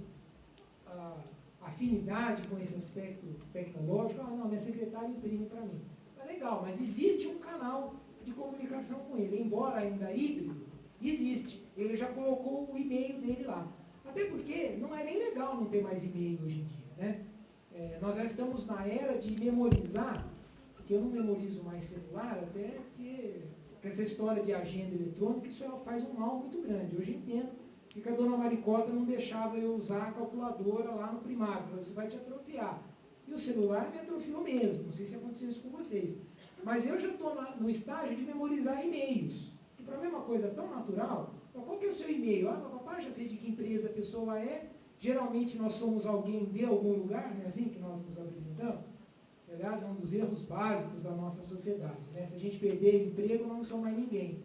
[SPEAKER 3] afinidade com esse aspecto tecnológico. Não, minha secretária imprime para mim. É legal, mas existe um canal de comunicação com ele, embora ainda híbrido, existe. Ele já colocou o e-mail dele lá. Até porque não é nem legal não ter mais e-mail hoje em dia, né? Nós já estamos na era de memorizar, porque eu não memorizo mais celular, até porque essa história de agenda eletrônica, isso faz um mal muito grande. Hoje entendo que a dona Maricota não deixava eu usar a calculadora lá no primário, falou, você vai te atrofiar. E o celular me atrofiou mesmo, não sei se aconteceu isso com vocês. Mas eu já estou no estágio de memorizar e-mails, que para mim é uma coisa tão natural. Então, qual que é o seu e-mail? Papai, já sei de que empresa a pessoa é. Geralmente nós somos alguém de algum lugar, não é assim que nós nos apresentamos? Aliás, é um dos erros básicos da nossa sociedade. Né? Se a gente perder emprego, nós não somos mais ninguém.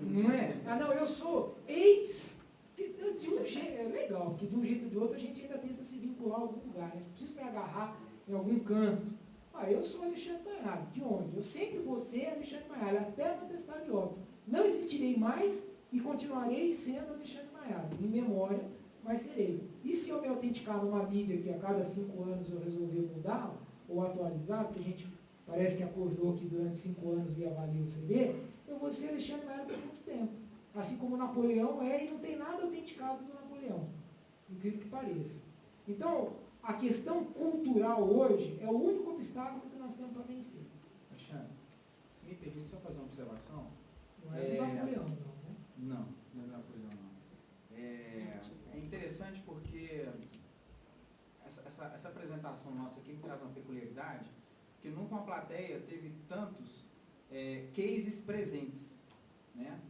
[SPEAKER 3] Não é? Não, eu sou ex. De um jeito, é legal, porque de um jeito ou de outro a gente ainda tenta se vincular a algum lugar. Né? Preciso me agarrar em algum canto. Eu sou Alexandre Maiara. De onde? Eu sempre vou ser Alexandre Maiara, até no atestado de óbito. Não existirei mais e continuarei sendo Alexandre Maiara. Em memória, mas serei. E se eu me autenticar numa mídia que a cada 5 anos eu resolver mudar ou atualizar, porque a gente parece que acordou que durante 5 anos ia valer o CD, eu vou ser Alexandre Maiara por muito tempo. Assim como Napoleão e não tem nada autenticado do Napoleão. Incrível que pareça. Então, a questão cultural hoje é o único obstáculo que nós temos para vencer.
[SPEAKER 4] Alexandre, se me permite só fazer uma observação?
[SPEAKER 3] Não é do Napoleão, não, né?
[SPEAKER 4] Não é do Napoleão, não. É interessante porque essa apresentação nossa aqui me traz uma peculiaridade, porque nunca uma plateia teve tantos cases presentes, né?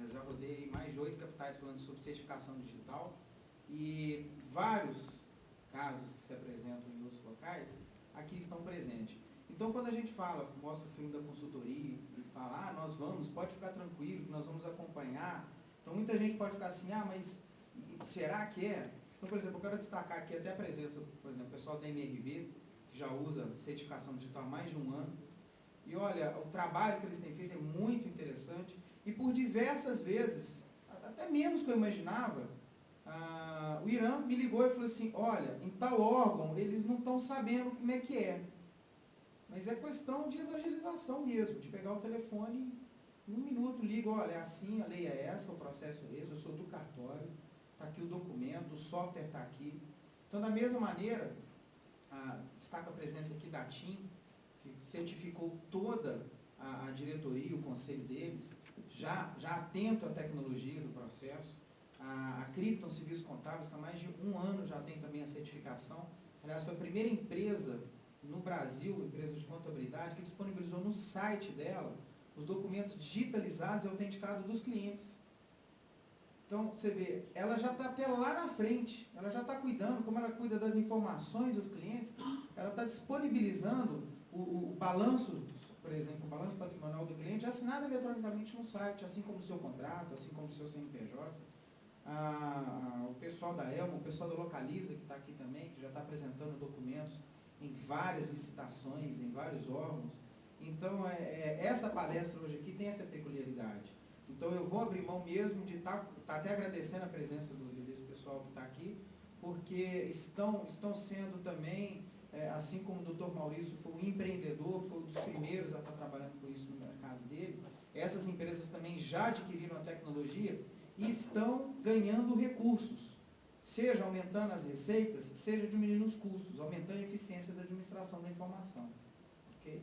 [SPEAKER 4] Eu já rodei mais de 8 capitais falando sobre certificação digital e vários casos que se apresentam em outros locais, aqui estão presentes. Então, quando a gente fala, mostra o filme da consultoria e fala, nós vamos, pode ficar tranquilo, nós vamos acompanhar. Então, muita gente pode ficar assim, mas será que é? Então, por exemplo, eu quero destacar aqui até a presença, por exemplo, o pessoal da MRV, que já usa certificação digital há mais de um ano. E olha, o trabalho que eles têm feito é muito interessante. E por diversas vezes, até menos que eu imaginava, o Irã me ligou e falou assim, olha, em tal órgão eles não estão sabendo como é que é. Mas é questão de evangelização mesmo, de pegar o telefone, em 1 minuto liga, olha, é assim, a lei é essa, o processo é esse, eu sou do cartório, está aqui o documento, o software está aqui. Então, da mesma maneira, destaca a presença aqui da TIM, que certificou toda a diretoria, o conselho deles, já atento à tecnologia do processo. A Krypton Serviços Contábeis, que há mais de 1 ano já tem também a certificação. Aliás, foi a primeira empresa no Brasil, empresa de contabilidade, que disponibilizou no site dela os documentos digitalizados e autenticados dos clientes. Então, você vê, ela já está até lá na frente, ela já está cuidando, como ela cuida das informações dos clientes, ela está disponibilizando o balanço, por exemplo, o balanço patrimonial do cliente assinado eletronicamente no site, assim como o seu contrato, assim como o seu CNPJ. o pessoal da Elma, o pessoal da Localiza, que está aqui também, que já está apresentando documentos em várias licitações, em vários órgãos. Então, essa palestra hoje aqui tem essa peculiaridade. Então, eu vou abrir mão mesmo de estar até agradecendo a presença desse pessoal que está aqui, porque estão sendo também, assim como o doutor Maurício foi um empreendedor, foi um dos primeiros a estar trabalhando com isso no mercado dele, essas empresas também já adquiriram a tecnologia e estão ganhando recursos, seja aumentando as receitas, seja diminuindo os custos, aumentando a eficiência da administração da informação. Ok?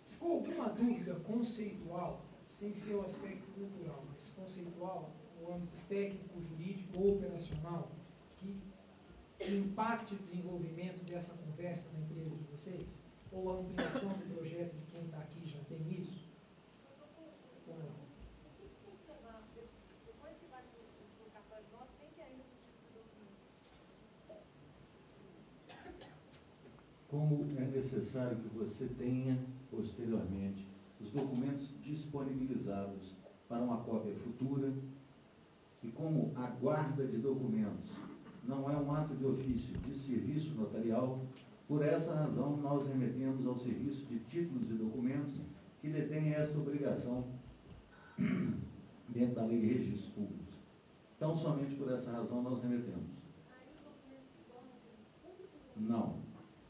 [SPEAKER 3] Ficou alguma dúvida conceitual, sem ser o aspecto cultural, mas conceitual, no âmbito técnico, jurídico ou operacional, que impacte o desenvolvimento dessa conversa na empresa de vocês? Ou a ampliação do projeto de quem está aqui já tem isso? Ou não?
[SPEAKER 9] Depois que vai para o cartório nosso, tem que ainda produzir documentos.
[SPEAKER 1] Como é necessário que você tenha, posteriormente, os documentos disponibilizados para uma cópia futura, e como a guarda de documentos não é um ato de ofício de serviço notarial, por essa razão nós remetemos ao serviço de títulos e documentos que detém esta obrigação dentro da lei de registros públicos. Então, somente por essa razão nós remetemos. Não.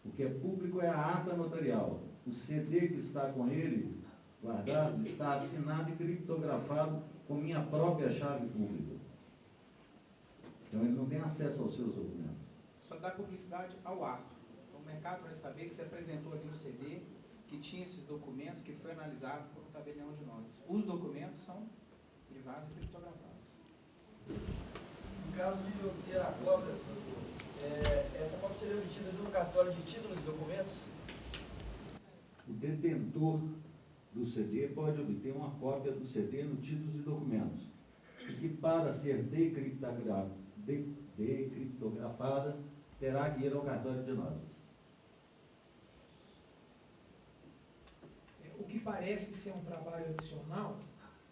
[SPEAKER 1] O que é público é a ata notarial. O CD que está com ele guardado está assinado e criptografado com minha própria chave pública. Então ele não tem acesso aos seus documentos.
[SPEAKER 4] Só dá publicidade ao ato. O mercado vai saber que você apresentou ali um CD, que tinha esses documentos, que foi analisado por um tabelião de notas. Os documentos são privados e criptografados.
[SPEAKER 10] No caso de obter a cópia, essa cópia seria obtida no cartório de títulos e documentos?
[SPEAKER 1] O detentor do CD pode obter uma cópia do CD no títulos e documentos, e que para ser decriptografada terá que ir ao cartório de notas.
[SPEAKER 3] O que parece ser um trabalho adicional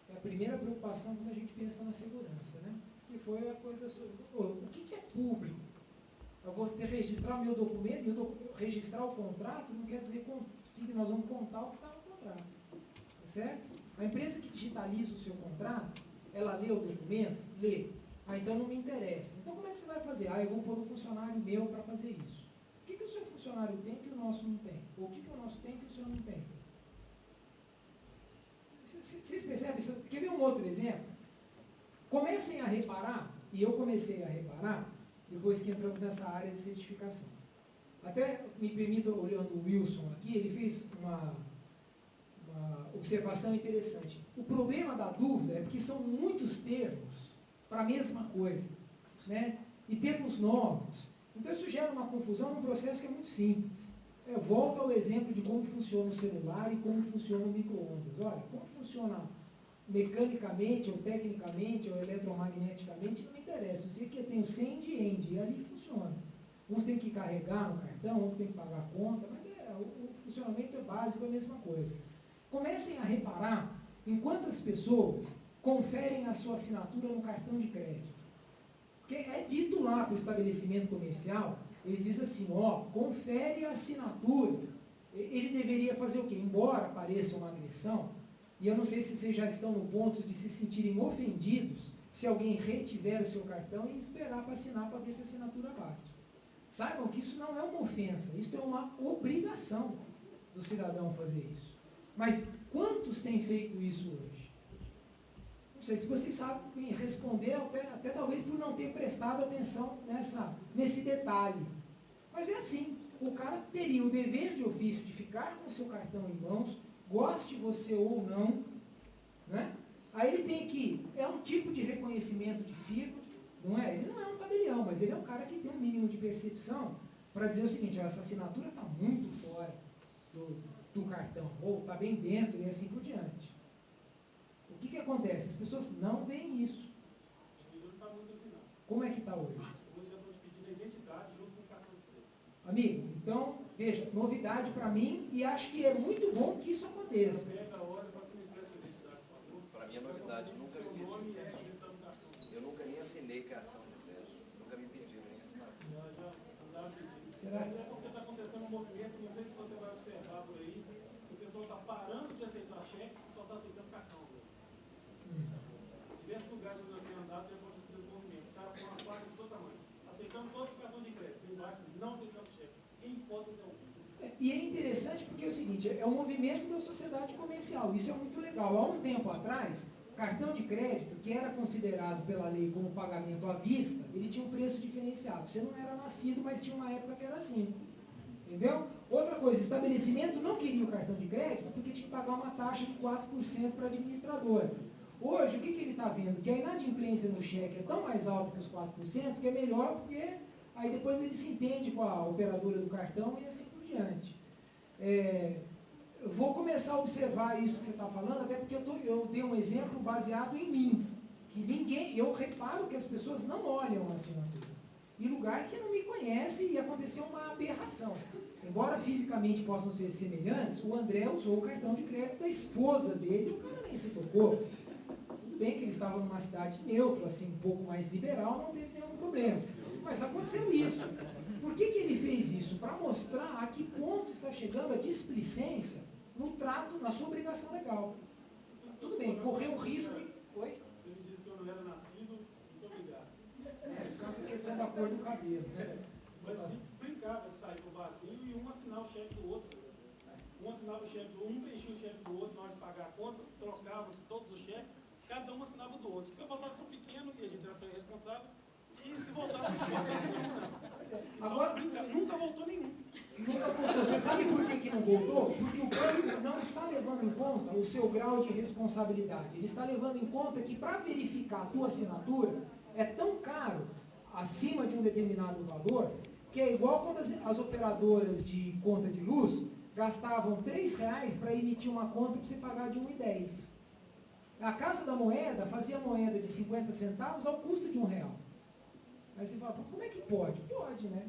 [SPEAKER 3] é a primeira preocupação quando a gente pensa na segurança, né? Que foi a coisa sobre o que é público. Eu vou ter que registrar o meu documento, e registrar o contrato não quer dizer que nós vamos contar o que está no contrato. Certo? A empresa que digitaliza o seu contrato, ela lê o documento? Lê. Então não me interessa. Então como é que você vai fazer? Eu vou pôr um funcionário meu para fazer isso. O que o seu funcionário tem que o nosso não tem? Ou o que o nosso tem que o seu não tem? Vocês percebem? Quer ver um outro exemplo? Comecem a reparar, e eu comecei a reparar, depois que entramos nessa área de certificação. Até me permita, olhando o Wilson aqui, ele fez uma observação interessante. O problema da dúvida é porque são muitos termos para a mesma coisa, né? E termos novos. Então isso gera uma confusão num processo que é muito simples. Eu volto ao exemplo de como funciona o celular e como funciona o micro-ondas. Olha, como funciona mecanicamente, ou tecnicamente, ou eletromagneticamente, não me interessa. Eu sei que eu tenho send e end, e ali funciona. Uns tem que carregar no cartão, outros tem que pagar a conta, mas o funcionamento é básico, é a mesma coisa. Comecem a reparar em quantas pessoas conferem a sua assinatura no cartão de crédito. Porque é dito lá para o estabelecimento comercial, eles dizem assim, confere a assinatura. Ele deveria fazer o quê? Embora pareça uma agressão, e eu não sei se vocês já estão no ponto de se sentirem ofendidos se alguém retiver o seu cartão e esperar para assinar para ver se a assinatura bate. Saibam que isso não é uma ofensa, isso é uma obrigação do cidadão fazer isso. Mas quantos têm feito isso hoje? Não sei se vocês sabem responder, até talvez por não ter prestado atenção nesse detalhe. Mas é assim, o cara teria o dever de ofício de ficar com o seu cartão em mãos, goste você ou não, né? Aí ele tem que, é um tipo de reconhecimento de firma, não é? Ele não é um tabelião, mas ele é um cara que tem um mínimo de percepção para dizer o seguinte, essa assinatura está muito fora do cartão, ou está bem dentro e assim por diante. O que acontece? As pessoas não veem isso. Como é que está hoje? Amigo, então, veja, novidade para mim e acho que é muito bom que isso aconteça.
[SPEAKER 11] verdade, nunca me pediram. Eu nunca nem assinei cartão de crédito. Nunca me pediram nem esse cartão.
[SPEAKER 3] Será?
[SPEAKER 12] É porque está acontecendo um movimento, não sei se você vai observar por aí, o pessoal está parando de aceitar cheque e só está aceitando cartão. Diversos lugares onde eu tenho andado tem acontecido esse movimento. O cara com uma placa de todo tamanho, aceitando todos os cartões de crédito, embaixo não aceitando cheque, em hipótese alguma.
[SPEAKER 3] E é interessante porque é o seguinte, é um movimento da sociedade comercial, isso é muito legal. Há um tempo atrás, cartão de crédito, que era considerado pela lei como pagamento à vista, ele tinha um preço diferenciado. Você não era nascido, mas tinha uma época que era assim. Entendeu? Outra coisa, estabelecimento não queria o cartão de crédito porque tinha que pagar uma taxa de 4% para a administradora. Hoje, o que ele está vendo? Que a inadimplência no cheque é tão mais alta que os 4%, que é melhor porque aí depois ele se entende com a operadora do cartão e assim por diante. Eu vou começar a observar isso que você está falando, até porque eu dei um exemplo baseado em mim. Que eu reparo que as pessoas não olham a assinatura. Em lugar que não me conhece e aconteceu uma aberração. Embora fisicamente possam ser semelhantes, o André usou o cartão de crédito da esposa dele, o cara nem se tocou. Tudo bem que ele estava numa cidade neutra, assim, um pouco mais liberal, não teve nenhum problema. Mas aconteceu isso. Por que ele fez isso? Para mostrar a que ponto está chegando a displicência no trato, na sua obrigação legal. Tudo bem, correu o risco de... Oi?
[SPEAKER 12] Você me disse que eu não era nascido, muito obrigado.
[SPEAKER 3] É só a questão da cor do cabelo, né?
[SPEAKER 12] Mas a gente brincava de sair pro vazio e um assinar o cheque do outro. Um assinava o cheque do um, preenchia o cheque do outro na hora de pagar a conta, trocava todos os cheques, cada um assinava o do outro. Porque voltava tão pequeno e a gente era tão irresponsável, e se voltava pequeno, agora nunca voltou nenhum.
[SPEAKER 3] Nunca voltou. Você sabe por que não voltou? Porque o banco não está levando em conta o seu grau de responsabilidade. Ele está levando em conta que para verificar a tua assinatura é tão caro, acima de um determinado valor, que é igual quando as operadoras de conta de luz gastavam R$3 para emitir uma conta para você pagar de R$1,10. A Casa da Moeda fazia moeda de 50 centavos ao custo de R$1. Aí você fala, como é que pode? Pode, né?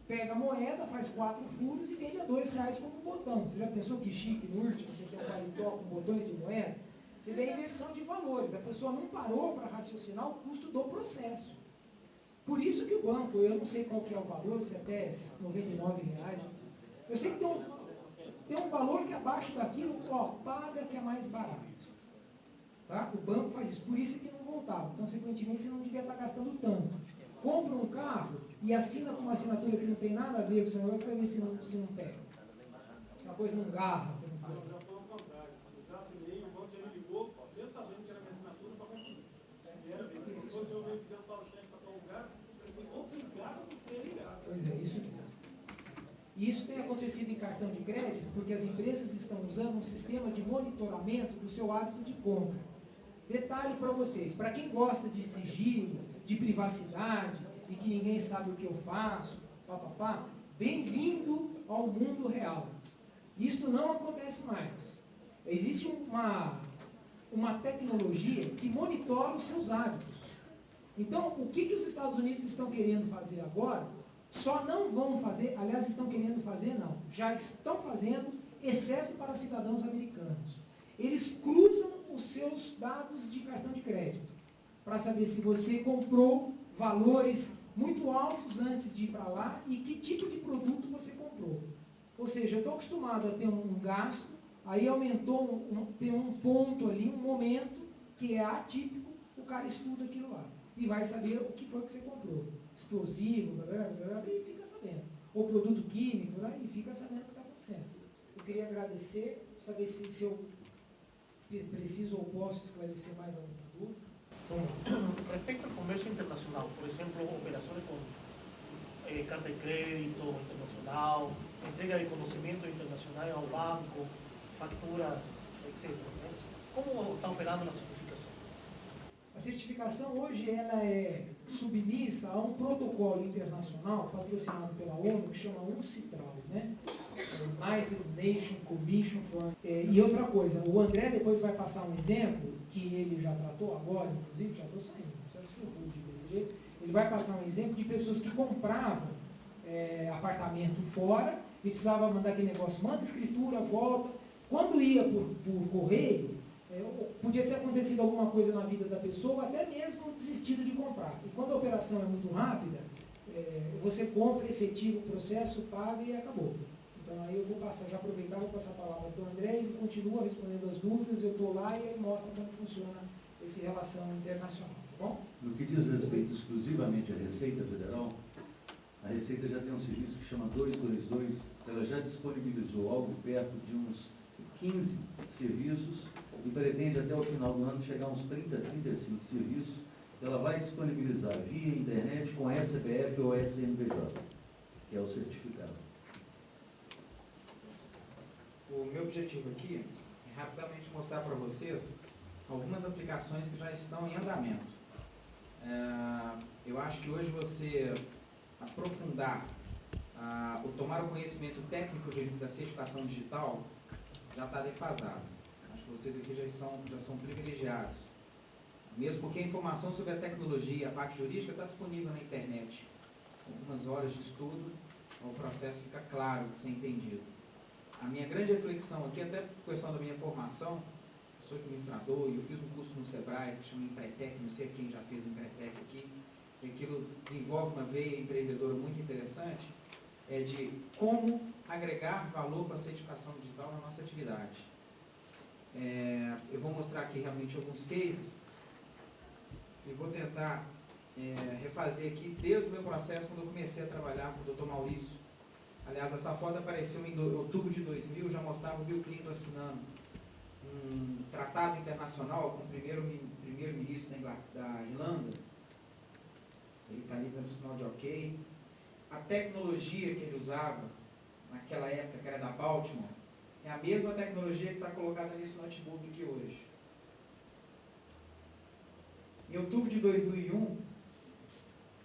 [SPEAKER 3] Pega a moeda, faz 4 furos e vende a R$2 como um botão. Você já pensou que chique no último, você tem um paletó com botões de moeda? Você vê a inversão de valores. A pessoa não parou para raciocinar o custo do processo. Por isso que o banco, eu não sei qual que é o valor, se é até R$99. Eu sei que tem um valor que abaixo daquilo, paga que é mais barato. Tá? O banco faz isso, por isso que não voltava. Consequentemente, você não devia estar gastando tanto. Compra um carro e assina com uma assinatura que não tem nada a ver com o seu negócio para ver se não pega. Se a coisa não garra.
[SPEAKER 12] Não, já foi ao contrário. Eu já assinei, o banco já me ligou, mesmo sabendo que era minha assinatura, só contigo. Se era bem, se fosse eu veio pedindo tal cheque para tal lugar, eu falei assim, obrigado por ter ligado.
[SPEAKER 3] Pois é, isso tem acontecido em cartão de crédito porque as empresas estão usando um sistema de monitoramento do seu hábito de compra. Detalhe para vocês, para quem gosta de sigilo, de privacidade, e que ninguém sabe o que eu faço, bem-vindo ao mundo real. Isto não acontece mais. Existe uma tecnologia que monitora os seus hábitos. Então, o que os Estados Unidos estão querendo fazer agora, só não vão fazer, aliás, estão querendo fazer não, já estão fazendo, exceto para cidadãos americanos. Eles cruzam os seus dados de cartão de crédito, para saber se você comprou valores muito altos antes de ir para lá e que tipo de produto você comprou. Ou seja, eu estou acostumado a ter um gasto, aí aumentou, tem um ponto ali, um momento que é atípico, o cara estuda aquilo lá e vai saber o que foi que você comprou. Explosivo, e fica sabendo. Ou produto químico, e fica sabendo o que está acontecendo. Eu queria agradecer, saber se eu preciso ou posso esclarecer mais alguma dúvida.
[SPEAKER 13] Respecto al comercio internacional, por ejemplo, operaciones con carta de crédito internacional, entrega de conocimiento internacional al banco, factura, etc. ¿Cómo está operando la certificación?
[SPEAKER 3] A certificação hoje ela é submissa a um protocolo internacional patrocinado pela ONU que chama UNCITRAL, né? United Nations Commission for... E outra coisa, o André depois vai passar um exemplo que ele já tratou agora, inclusive, já estou saindo, não sei se eu pude desse jeito. Ele vai passar um exemplo de pessoas que compravam apartamento fora e precisava mandar aquele negócio, manda escritura, volta. Quando ia por correio, Podia ter acontecido alguma coisa na vida da pessoa, ou até mesmo desistido de comprar. E quando a operação é muito rápida, você compra, efetiva o processo, paga e acabou. Então aí eu vou passar, já aproveitar, vou passar a palavra para o André, ele continua respondendo as dúvidas, eu estou lá e ele mostra como funciona essa relação internacional, tá bom?
[SPEAKER 1] No que diz respeito exclusivamente à Receita Federal, a Receita já tem um serviço que chama 222, ela já disponibilizou algo perto de uns 15 serviços e pretende até o final do ano chegar a uns 30, 35 serviços. Ela vai disponibilizar via internet com SPF ou SNPJ, que é o certificado.
[SPEAKER 4] O meu objetivo aqui é rapidamente mostrar para vocês algumas aplicações que já estão em andamento. Eu acho que hoje você aprofundar ou tomar o conhecimento técnico da certificação digital já está defasado. Acho que vocês aqui já são privilegiados. Mesmo porque a informação sobre a tecnologia, a parte jurídica está disponível na internet. Algumas horas de estudo, o processo fica claro de ser entendido. A minha grande reflexão aqui, até por questão da minha formação, eu sou administrador e eu fiz um curso no Sebrae que chama Empretec, não sei quem já fez Empretec aqui, e aquilo desenvolve uma veia empreendedora muito interessante, de como agregar valor para a certificação digital na nossa atividade. Eu vou mostrar aqui realmente alguns cases e vou tentar refazer aqui desde o meu processo quando eu comecei a trabalhar com o Dr. Maurício. Aliás, essa foto apareceu em outubro de 2000, já mostrava o Bill Clinton assinando um tratado internacional com o primeiro-ministro da Irlanda. Ele está ali dando sinal de ok. A tecnologia que ele usava naquela época, que era da Baltimore, é a mesma tecnologia que está colocada nesse notebook aqui hoje. Em outubro de 2001,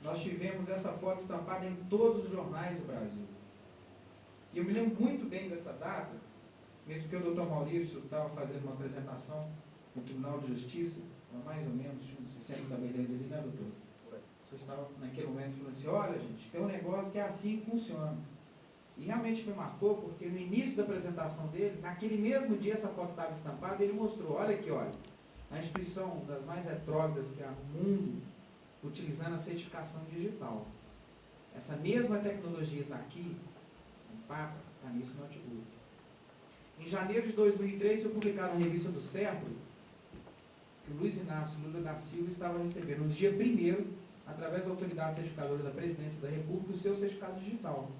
[SPEAKER 4] nós tivemos essa foto estampada em todos os jornais do Brasil. E eu me lembro muito bem dessa data, mesmo que o Dr. Maurício estava fazendo uma apresentação no Tribunal de Justiça, mais ou menos, uns 60 tabeliões ali, né, doutor? Você estava naquele momento falando assim, olha, gente, tem um negócio que é assim que funciona. E realmente me marcou, porque no início da apresentação dele, naquele mesmo dia essa foto estava estampada, ele mostrou, olha aqui, olha, a instituição das mais retrógradas que há no mundo, utilizando a certificação digital. Essa mesma tecnologia está aqui, no Papa, está nesse notebook. Em janeiro de 2003, foi publicado na revista do Século que o Luiz Inácio Lula da Silva estava recebendo, no dia 1º, através da autoridade certificadora da Presidência da República, o seu certificado digital.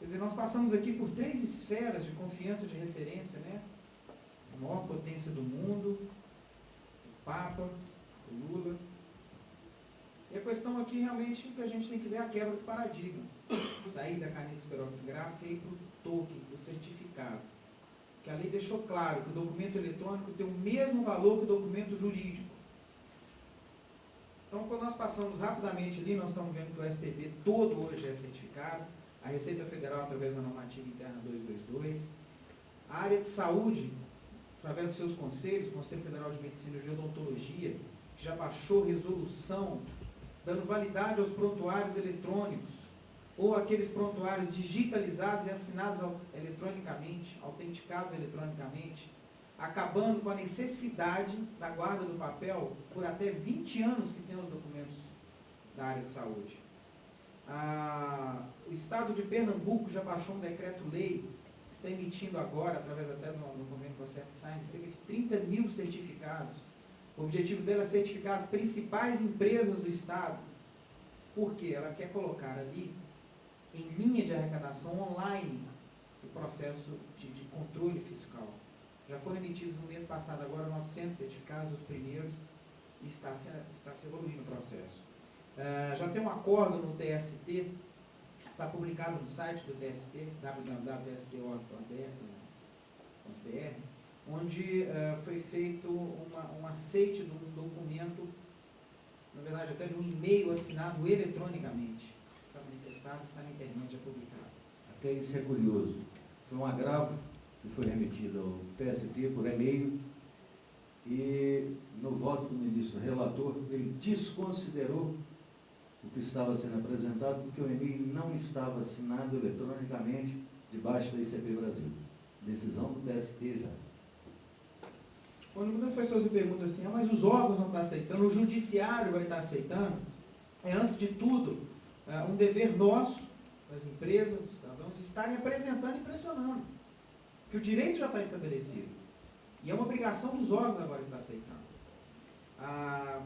[SPEAKER 4] Quer dizer, nós passamos aqui por 3 esferas de confiança de referência, né? A maior potência do mundo, o Papa, o Lula. E a questão aqui realmente que a gente tem que ver a quebra do paradigma. Sair da caneta esferográfica e ir para o token, para o certificado. Que a lei deixou claro que o documento eletrônico tem o mesmo valor que o documento jurídico. Então, quando nós passamos rapidamente ali, nós estamos vendo que o SPP todo hoje é certificado, a Receita Federal através da normativa interna 222, a área de saúde, através dos seus conselhos, o Conselho Federal de Medicina e de Odontologia, que já baixou resolução, dando validade aos prontuários eletrônicos, ou aqueles prontuários digitalizados e assinados eletronicamente, autenticados eletronicamente, acabando com a necessidade da guarda do papel por até 20 anos que tem os documentos da área de saúde. O Estado de Pernambuco já baixou um decreto-lei, está emitindo agora, através até do convênio com a CERT-Sign, cerca de 30 mil certificados. O objetivo dela é certificar as principais empresas do Estado. Por quê? Ela quer colocar ali, em linha de arrecadação online, o processo de controle fiscal. Já foram emitidos no mês passado agora 900 certificados, os primeiros, e está se evoluindo o processo. Já tem um acordo no TST, está publicado no site do TST, www.tst.org.br, onde foi feito um aceite de um documento, na verdade até de um e-mail assinado eletronicamente. Está manifestado, está na internet, é publicado.
[SPEAKER 1] Até isso é curioso. Foi um agravo que foi remetido ao TST por e-mail e no voto do ministro relator, ele desconsiderou o que estava sendo apresentado porque o e-mail não estava assinado eletronicamente debaixo da ICP Brasil. Decisão do TST já.
[SPEAKER 4] Quando muitas pessoas me perguntam assim, mas os órgãos não estão aceitando, o judiciário vai estar aceitando, é antes de tudo um dever nosso, das empresas, dos cidadãos, estarem apresentando e pressionando. Que o direito já está estabelecido. E é uma obrigação dos órgãos agora estar aceitando.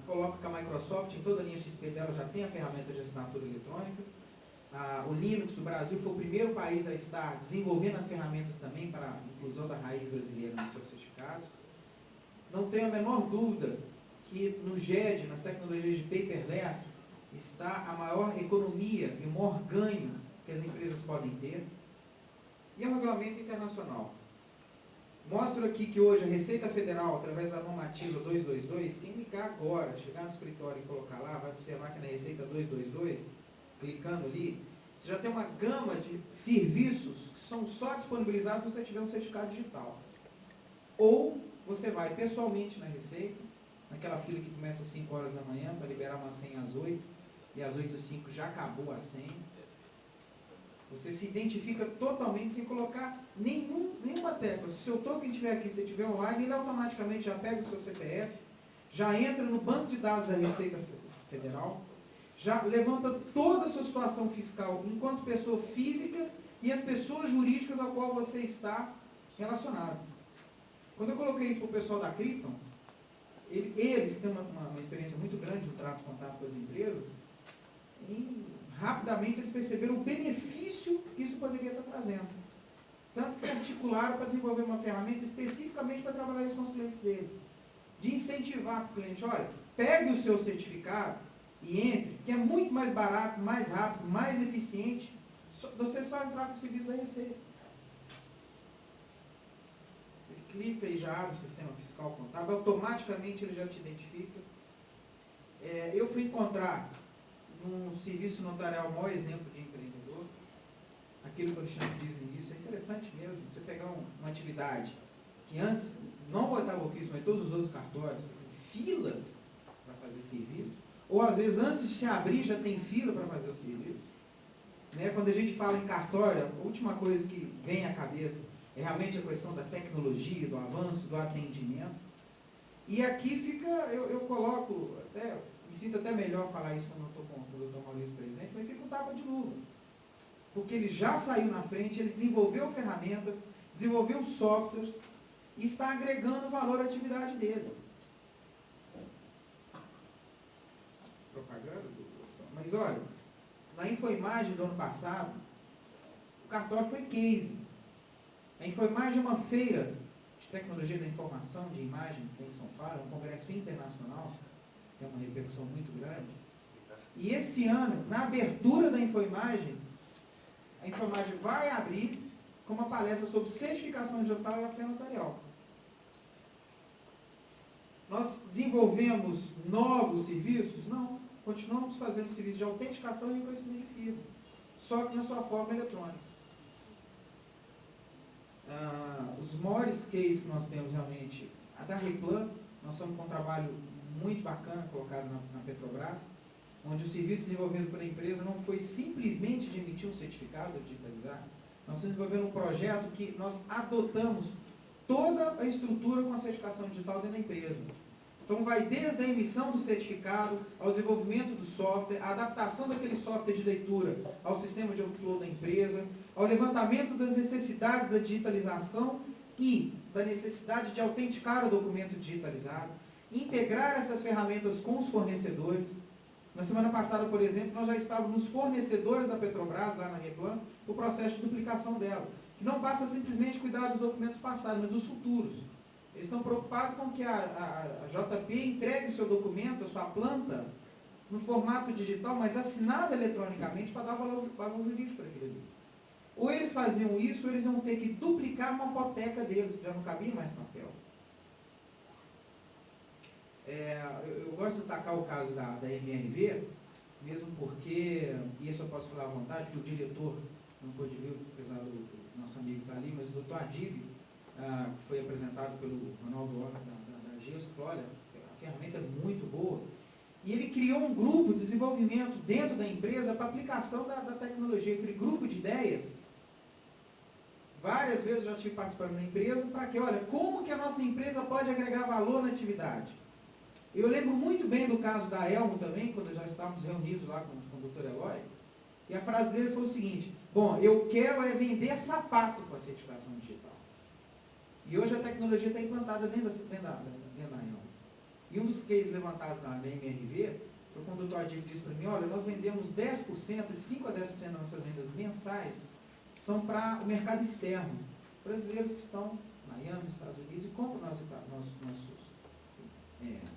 [SPEAKER 4] Coloco que a Microsoft, em toda a linha XP dela, já tem a ferramenta de assinatura eletrônica. O Linux, o Brasil, foi o primeiro país a estar desenvolvendo as ferramentas também para a inclusão da raiz brasileira nos seus certificados. Não tenho a menor dúvida que no GED, nas tecnologias de paperless, está a maior economia e o maior ganho que as empresas podem ter. E é um regulamento internacional. Mostro aqui que hoje a Receita Federal, através da normativa 222, quem ligar agora, chegar no escritório e colocar lá, vai observar que na Receita 222, clicando ali, você já tem uma gama de serviços que são só disponibilizados se você tiver um certificado digital. Ou você vai pessoalmente na Receita, naquela fila que começa às 5 horas da manhã, para liberar uma senha às 8, e às 8h05 já acabou a senha. Você se identifica totalmente sem colocar nenhuma tecla. Se o seu token estiver aqui, se estiver online, ele automaticamente já pega o seu CPF, já entra no banco de dados da Receita Federal, já levanta toda a sua situação fiscal enquanto pessoa física e as pessoas jurídicas ao qual você está relacionado. Quando eu coloquei isso para o pessoal da Krypton, eles que têm uma experiência muito grande no trato contábil com as empresas, rapidamente eles perceberam o benefício que isso poderia estar trazendo. Tanto que se articularam para desenvolver uma ferramenta especificamente para trabalhar isso com os clientes deles. De incentivar o cliente, olha, pegue o seu certificado e entre, que é muito mais barato, mais rápido, mais eficiente, você só entrar com o serviço da Receita. Ele clica e já abre o sistema fiscal contábil, automaticamente ele já te identifica. Eu fui encontrar num serviço notarial o maior exemplo de empreendedor, aquilo que o Alexandre diz no início, é interessante mesmo, você pegar uma atividade que antes, não o oitavo ofício, mas todos os outros cartórios, fila para fazer serviço, ou às vezes antes de se abrir já tem fila para fazer o serviço. Né? Quando a gente fala em cartório, a última coisa que vem à cabeça é realmente a questão da tecnologia, do avanço, do atendimento. E aqui fica, eu coloco, até, me sinto até melhor falar isso quando eu estou com o Dr. Maurício presente, mas fica um tapa de luva. Porque ele já saiu na frente, ele desenvolveu ferramentas, desenvolveu softwares e está agregando valor à atividade dele. Propaganda? Mas olha, na Infoimagem do ano passado, o cartório foi case. A Infoimagem é uma feira de tecnologia da informação, de imagem, que tem em São Paulo, um congresso internacional, que tem uma repercussão muito grande. E esse ano, na abertura da Infoimagem, a Infoimagem vai abrir com uma palestra sobre certificação digital e a fé notarial. Nós desenvolvemos novos serviços? Não. Continuamos fazendo serviço de autenticação e reconhecimento de firma, só que na sua forma eletrônica. Os maiores cases que nós temos realmente, a da Replan, nós estamos com um trabalho muito bacana colocado na Petrobras, onde o serviço desenvolvido pela empresa não foi simplesmente de emitir um certificado, de digitalizar. Nós estamos desenvolvendo um projeto que nós adotamos toda a estrutura com a certificação digital dentro da empresa. Então vai desde a emissão do certificado, ao desenvolvimento do software, a adaptação daquele software de leitura ao sistema de workflow da empresa, ao levantamento das necessidades da digitalização e da necessidade de autenticar o documento digitalizado, integrar essas ferramentas com os fornecedores. Na semana passada, por exemplo, nós já estávamos nos fornecedores da Petrobras, lá na Replan, o processo de duplicação dela, que não basta simplesmente cuidar dos documentos passados, mas dos futuros. Eles estão preocupados com que a JP entregue o seu documento, a sua planta, no formato digital, mas assinado eletronicamente para dar valor jurídico para aquilo ali. Ou eles faziam isso, ou eles iam ter que duplicar uma hipoteca deles, que já não cabia mais papel. Eu gosto de destacar o caso da MRV, mesmo porque, e isso eu posso falar à vontade, que o diretor não pôde ver, apesar do nosso amigo estar ali, mas o Dr. Adib, que foi apresentado pelo Ronaldo Orca da GESCO, olha, a ferramenta é muito boa, e ele criou um grupo de desenvolvimento dentro da empresa para aplicação da tecnologia. Aquele grupo de ideias Várias vezes eu já tive participando da empresa para que, olha, como que a nossa empresa pode agregar valor na atividade? Eu lembro muito bem do caso da Elmo também, quando já estávamos reunidos lá com o Dr. Eloy, e a frase dele foi o seguinte: bom, eu quero é vender sapato com a certificação digital. E hoje a tecnologia está implantada dentro da Elmo. E um dos cases levantados na MRV foi quando o Dr. Adib disse para mim: olha, nós vendemos 10%, de 5 a 10% das nossas vendas mensais são para o mercado externo. Brasileiros que estão na Miami, nos Estados Unidos, e compram nossos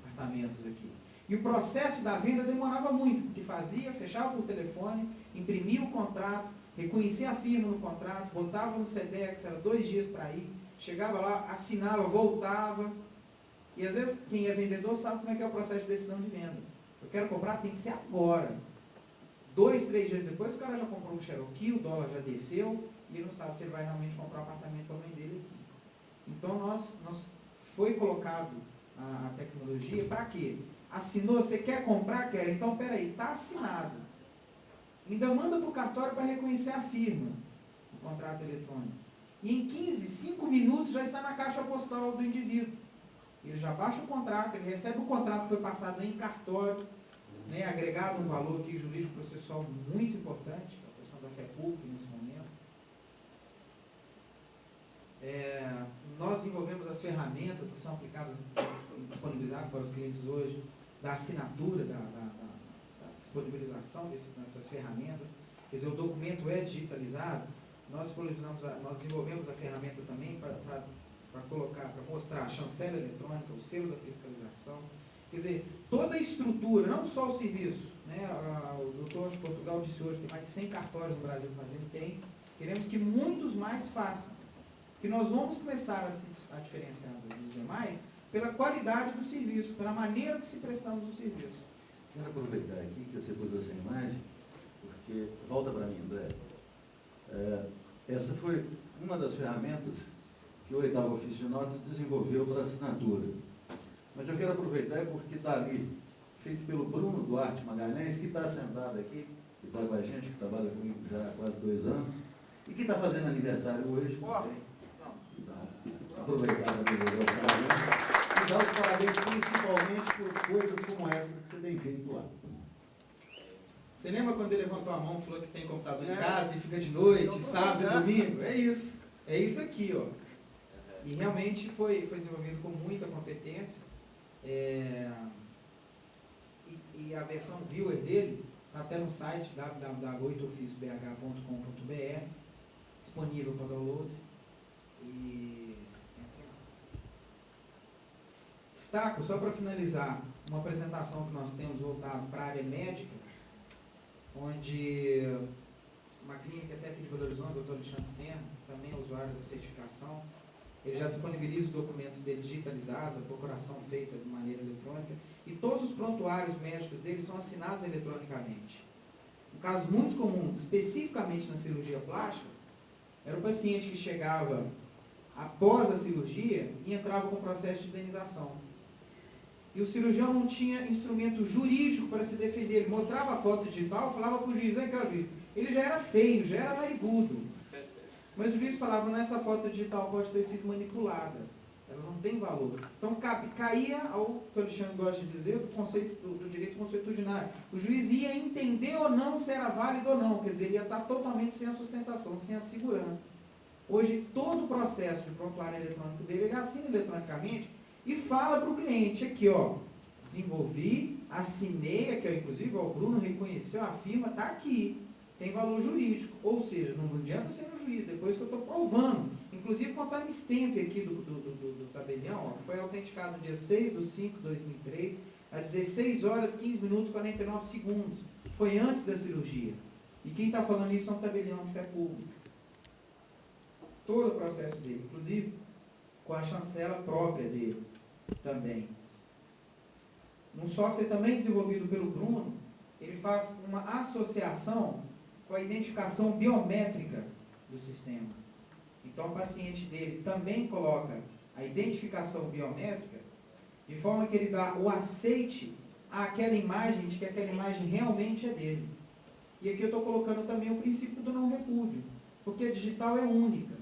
[SPEAKER 4] apartamentos aqui. E o processo da venda demorava muito, porque fechava por telefone, imprimia o contrato, reconhecia a firma no contrato, botava no SEDEX, era 2 dias para ir, chegava lá, assinava, voltava. E às vezes quem é vendedor sabe como é que é o processo de decisão de venda. Eu quero comprar, tem que ser agora. 2, 3 dias depois, o cara já comprou um Cherokee, o dólar já desceu, e ele não sabe se ele vai realmente comprar um apartamento para a mãe dele aqui. Então, foi colocado a tecnologia para quê? Assinou, você quer comprar? Quer. Então, peraí, está assinado. Ainda manda para o cartório para reconhecer a firma, o contrato eletrônico. E em 5 minutos já está na caixa postal do indivíduo. Ele já baixa o contrato, ele recebe o contrato que foi passado em cartório, né, agregado um valor aqui jurídico processual muito importante, a questão da fé pública nesse momento. Nós desenvolvemos as ferramentas que são aplicadas, disponibilizadas para os clientes hoje, da assinatura, da disponibilização dessas ferramentas. Quer dizer, o documento é digitalizado. Nós desenvolvemos a ferramenta também para mostrar a chancela eletrônica, o selo da fiscalização. Quer dizer, toda a estrutura, não só o serviço, né? O doutor de Portugal disse hoje que tem mais de 100 cartórios no Brasil fazendo, queremos que muitos mais façam. Que nós vamos começar a diferenciar dos demais pela qualidade do serviço, pela maneira que se prestamos o serviço.
[SPEAKER 1] Quero aproveitar aqui que você pôs essa imagem, porque, volta para mim, André, essa foi uma das ferramentas que o 8º Ofício de Notas desenvolveu para assinatura. Mas eu quero aproveitar porque está ali, feito pelo Bruno Duarte Magalhães, que está sentado aqui, que está com a gente, que trabalha comigo já há quase 2 anos, e que está fazendo aniversário hoje. Aproveitar para desejar os parabéns e dar os parabéns principalmente por coisas como essa que você tem feito lá.
[SPEAKER 4] Você lembra quando ele levantou a mão e falou que tem computador em casa e fica de noite, sábado e domingo? É isso. É isso aqui, ó. E realmente foi desenvolvido com muita competência. E a versão viewer dele está até no site www.8officiobh.com.br, disponível para download. Destaco, só para finalizar, uma apresentação que nós temos voltado para a área médica, onde uma clínica até aqui de Belo Horizonte, o Dr. Alexandre Senna, também é usuário da certificação, ele já disponibiliza os documentos dele digitalizados, a procuração feita de maneira eletrônica, e todos os prontuários médicos dele são assinados eletronicamente. Um caso muito comum, especificamente na cirurgia plástica, era o paciente que chegava após a cirurgia e entrava com o processo de indenização. E o cirurgião não tinha instrumento jurídico para se defender. Ele mostrava a foto digital, falava para o juiz, aí que é o juiz. Ele já era feio, já era narigudo. Mas o juiz falava, não, essa foto digital pode ter sido manipulada. Ela não tem valor. Então caía ao que o Alexandre gosta de dizer, do conceito do direito consuetudinário. O juiz ia entender ou não se era válido ou não. Quer dizer, ele ia estar totalmente sem a sustentação, sem a segurança. Hoje, todo o processo de prontuário eletrônico dele, ele assina eletronicamente e fala para o cliente aqui, ó, desenvolvi, assinei, aqui, ó, inclusive, ó, o Bruno reconheceu a firma, está aqui, tem valor jurídico. Ou seja, não adianta ser no juiz, depois que eu estou provando. Inclusive com a timestamp aqui do tabelião, ó, foi autenticado no dia 6/5/2003, às 16 horas, 15 minutos, 49 segundos. Foi antes da cirurgia. E quem está falando isso é um tabelião de fé pública. Todo o processo dele, inclusive com a chancela própria dele também. Um software também desenvolvido pelo Bruno, ele faz uma associação com a identificação biométrica do sistema. Então o paciente dele também coloca a identificação biométrica de forma que ele dá o aceite àquela imagem, de que aquela imagem realmente é dele. E aqui eu estou colocando também o princípio do não repúdio, porque a digital é única.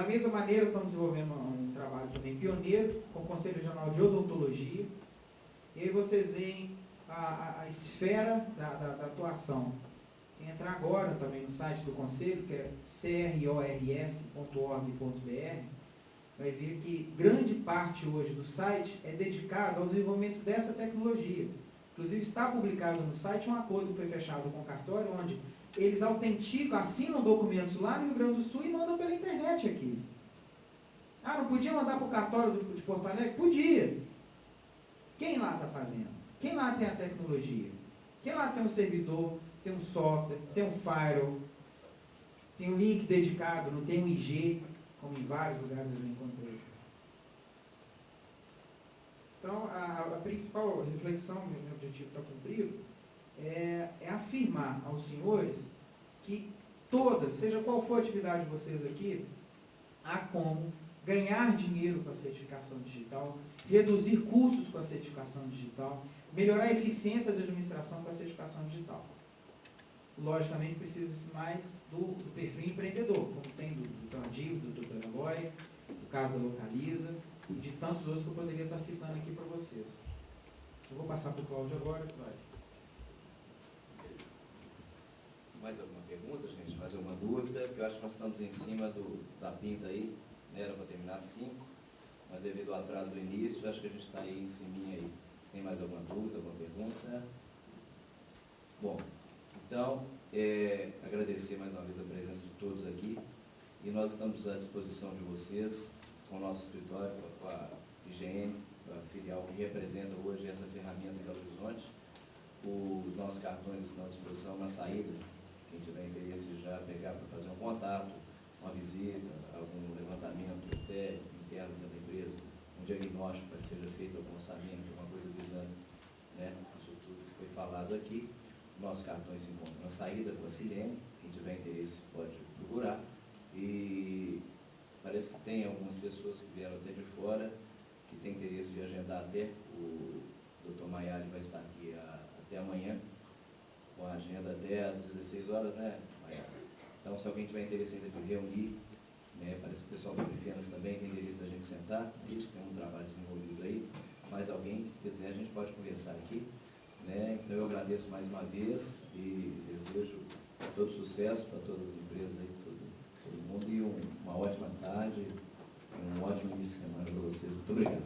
[SPEAKER 4] Da mesma maneira, estamos desenvolvendo um trabalho também pioneiro com o Conselho Regional de Odontologia. E aí vocês veem a esfera da atuação. Quem entrar agora também no site do Conselho, que é crors.org.br, vai ver que grande parte hoje do site é dedicado ao desenvolvimento dessa tecnologia. Inclusive está publicado no site um acordo que foi fechado com o cartório, onde eles autenticam, assinam documentos lá no Rio Grande do Sul e mandam pela internet aqui. Ah, não podia mandar para o cartório de Porto Alegre? Podia. Quem lá está fazendo? Quem lá tem a tecnologia? Quem lá tem um servidor, tem um software, tem um firewall, tem um link dedicado, não tem um IG, como em vários lugares eu já encontrei. Então, a principal reflexão, meu objetivo está cumprido, é afirmar aos senhores que todas, seja qual for a atividade de vocês aqui, há como ganhar dinheiro com a certificação digital, reduzir custos com a certificação digital, melhorar a eficiência da administração com a certificação digital. Logicamente, precisa-se mais do perfil empreendedor, como tem do Tandil, do Dr. Eloy, do caso da Localiza, e de tantos outros que eu poderia estar citando aqui para vocês. Eu vou passar para o Cláudio agora, vai.
[SPEAKER 11] Mais alguma pergunta, gente? Mais alguma dúvida? Porque eu acho que nós estamos em cima da pinta aí, né? Era para terminar às 5, mas devido ao atraso do início, acho que a gente está aí em cima aí. Se tem mais alguma dúvida, alguma pergunta? Bom, então, agradecer mais uma vez a presença de todos aqui, e nós estamos à disposição de vocês, com o nosso escritório, com a IGN, a filial que representa hoje essa ferramenta em Belo Horizonte. Os nossos cartões estão à disposição na saída. Quem tiver interesse já pegar para fazer um contato, uma visita, algum levantamento técnico interno da empresa, um diagnóstico para que seja feito algum orçamento, alguma coisa visando, né, isso tudo que foi falado aqui. Nossos cartões se encontram na saída com a Silene. Quem tiver interesse pode procurar. E parece que tem algumas pessoas que vieram até de fora que têm interesse de agendar até. O Dr. Maiali vai estar aqui até amanhã, com a agenda até às 16 horas, né, Maiali? Então, se alguém tiver interesse ainda de reunir, né, parece que o pessoal do Unifenas também tem interesse da gente sentar, isso, tem um trabalho desenvolvido aí, mas alguém que quiser, a gente pode conversar aqui, né? Então, eu agradeço mais uma vez e desejo todo sucesso para todas as empresas aí, todo mundo, e uma ótima tarde, um ótimo início de semana para vocês. Muito obrigado.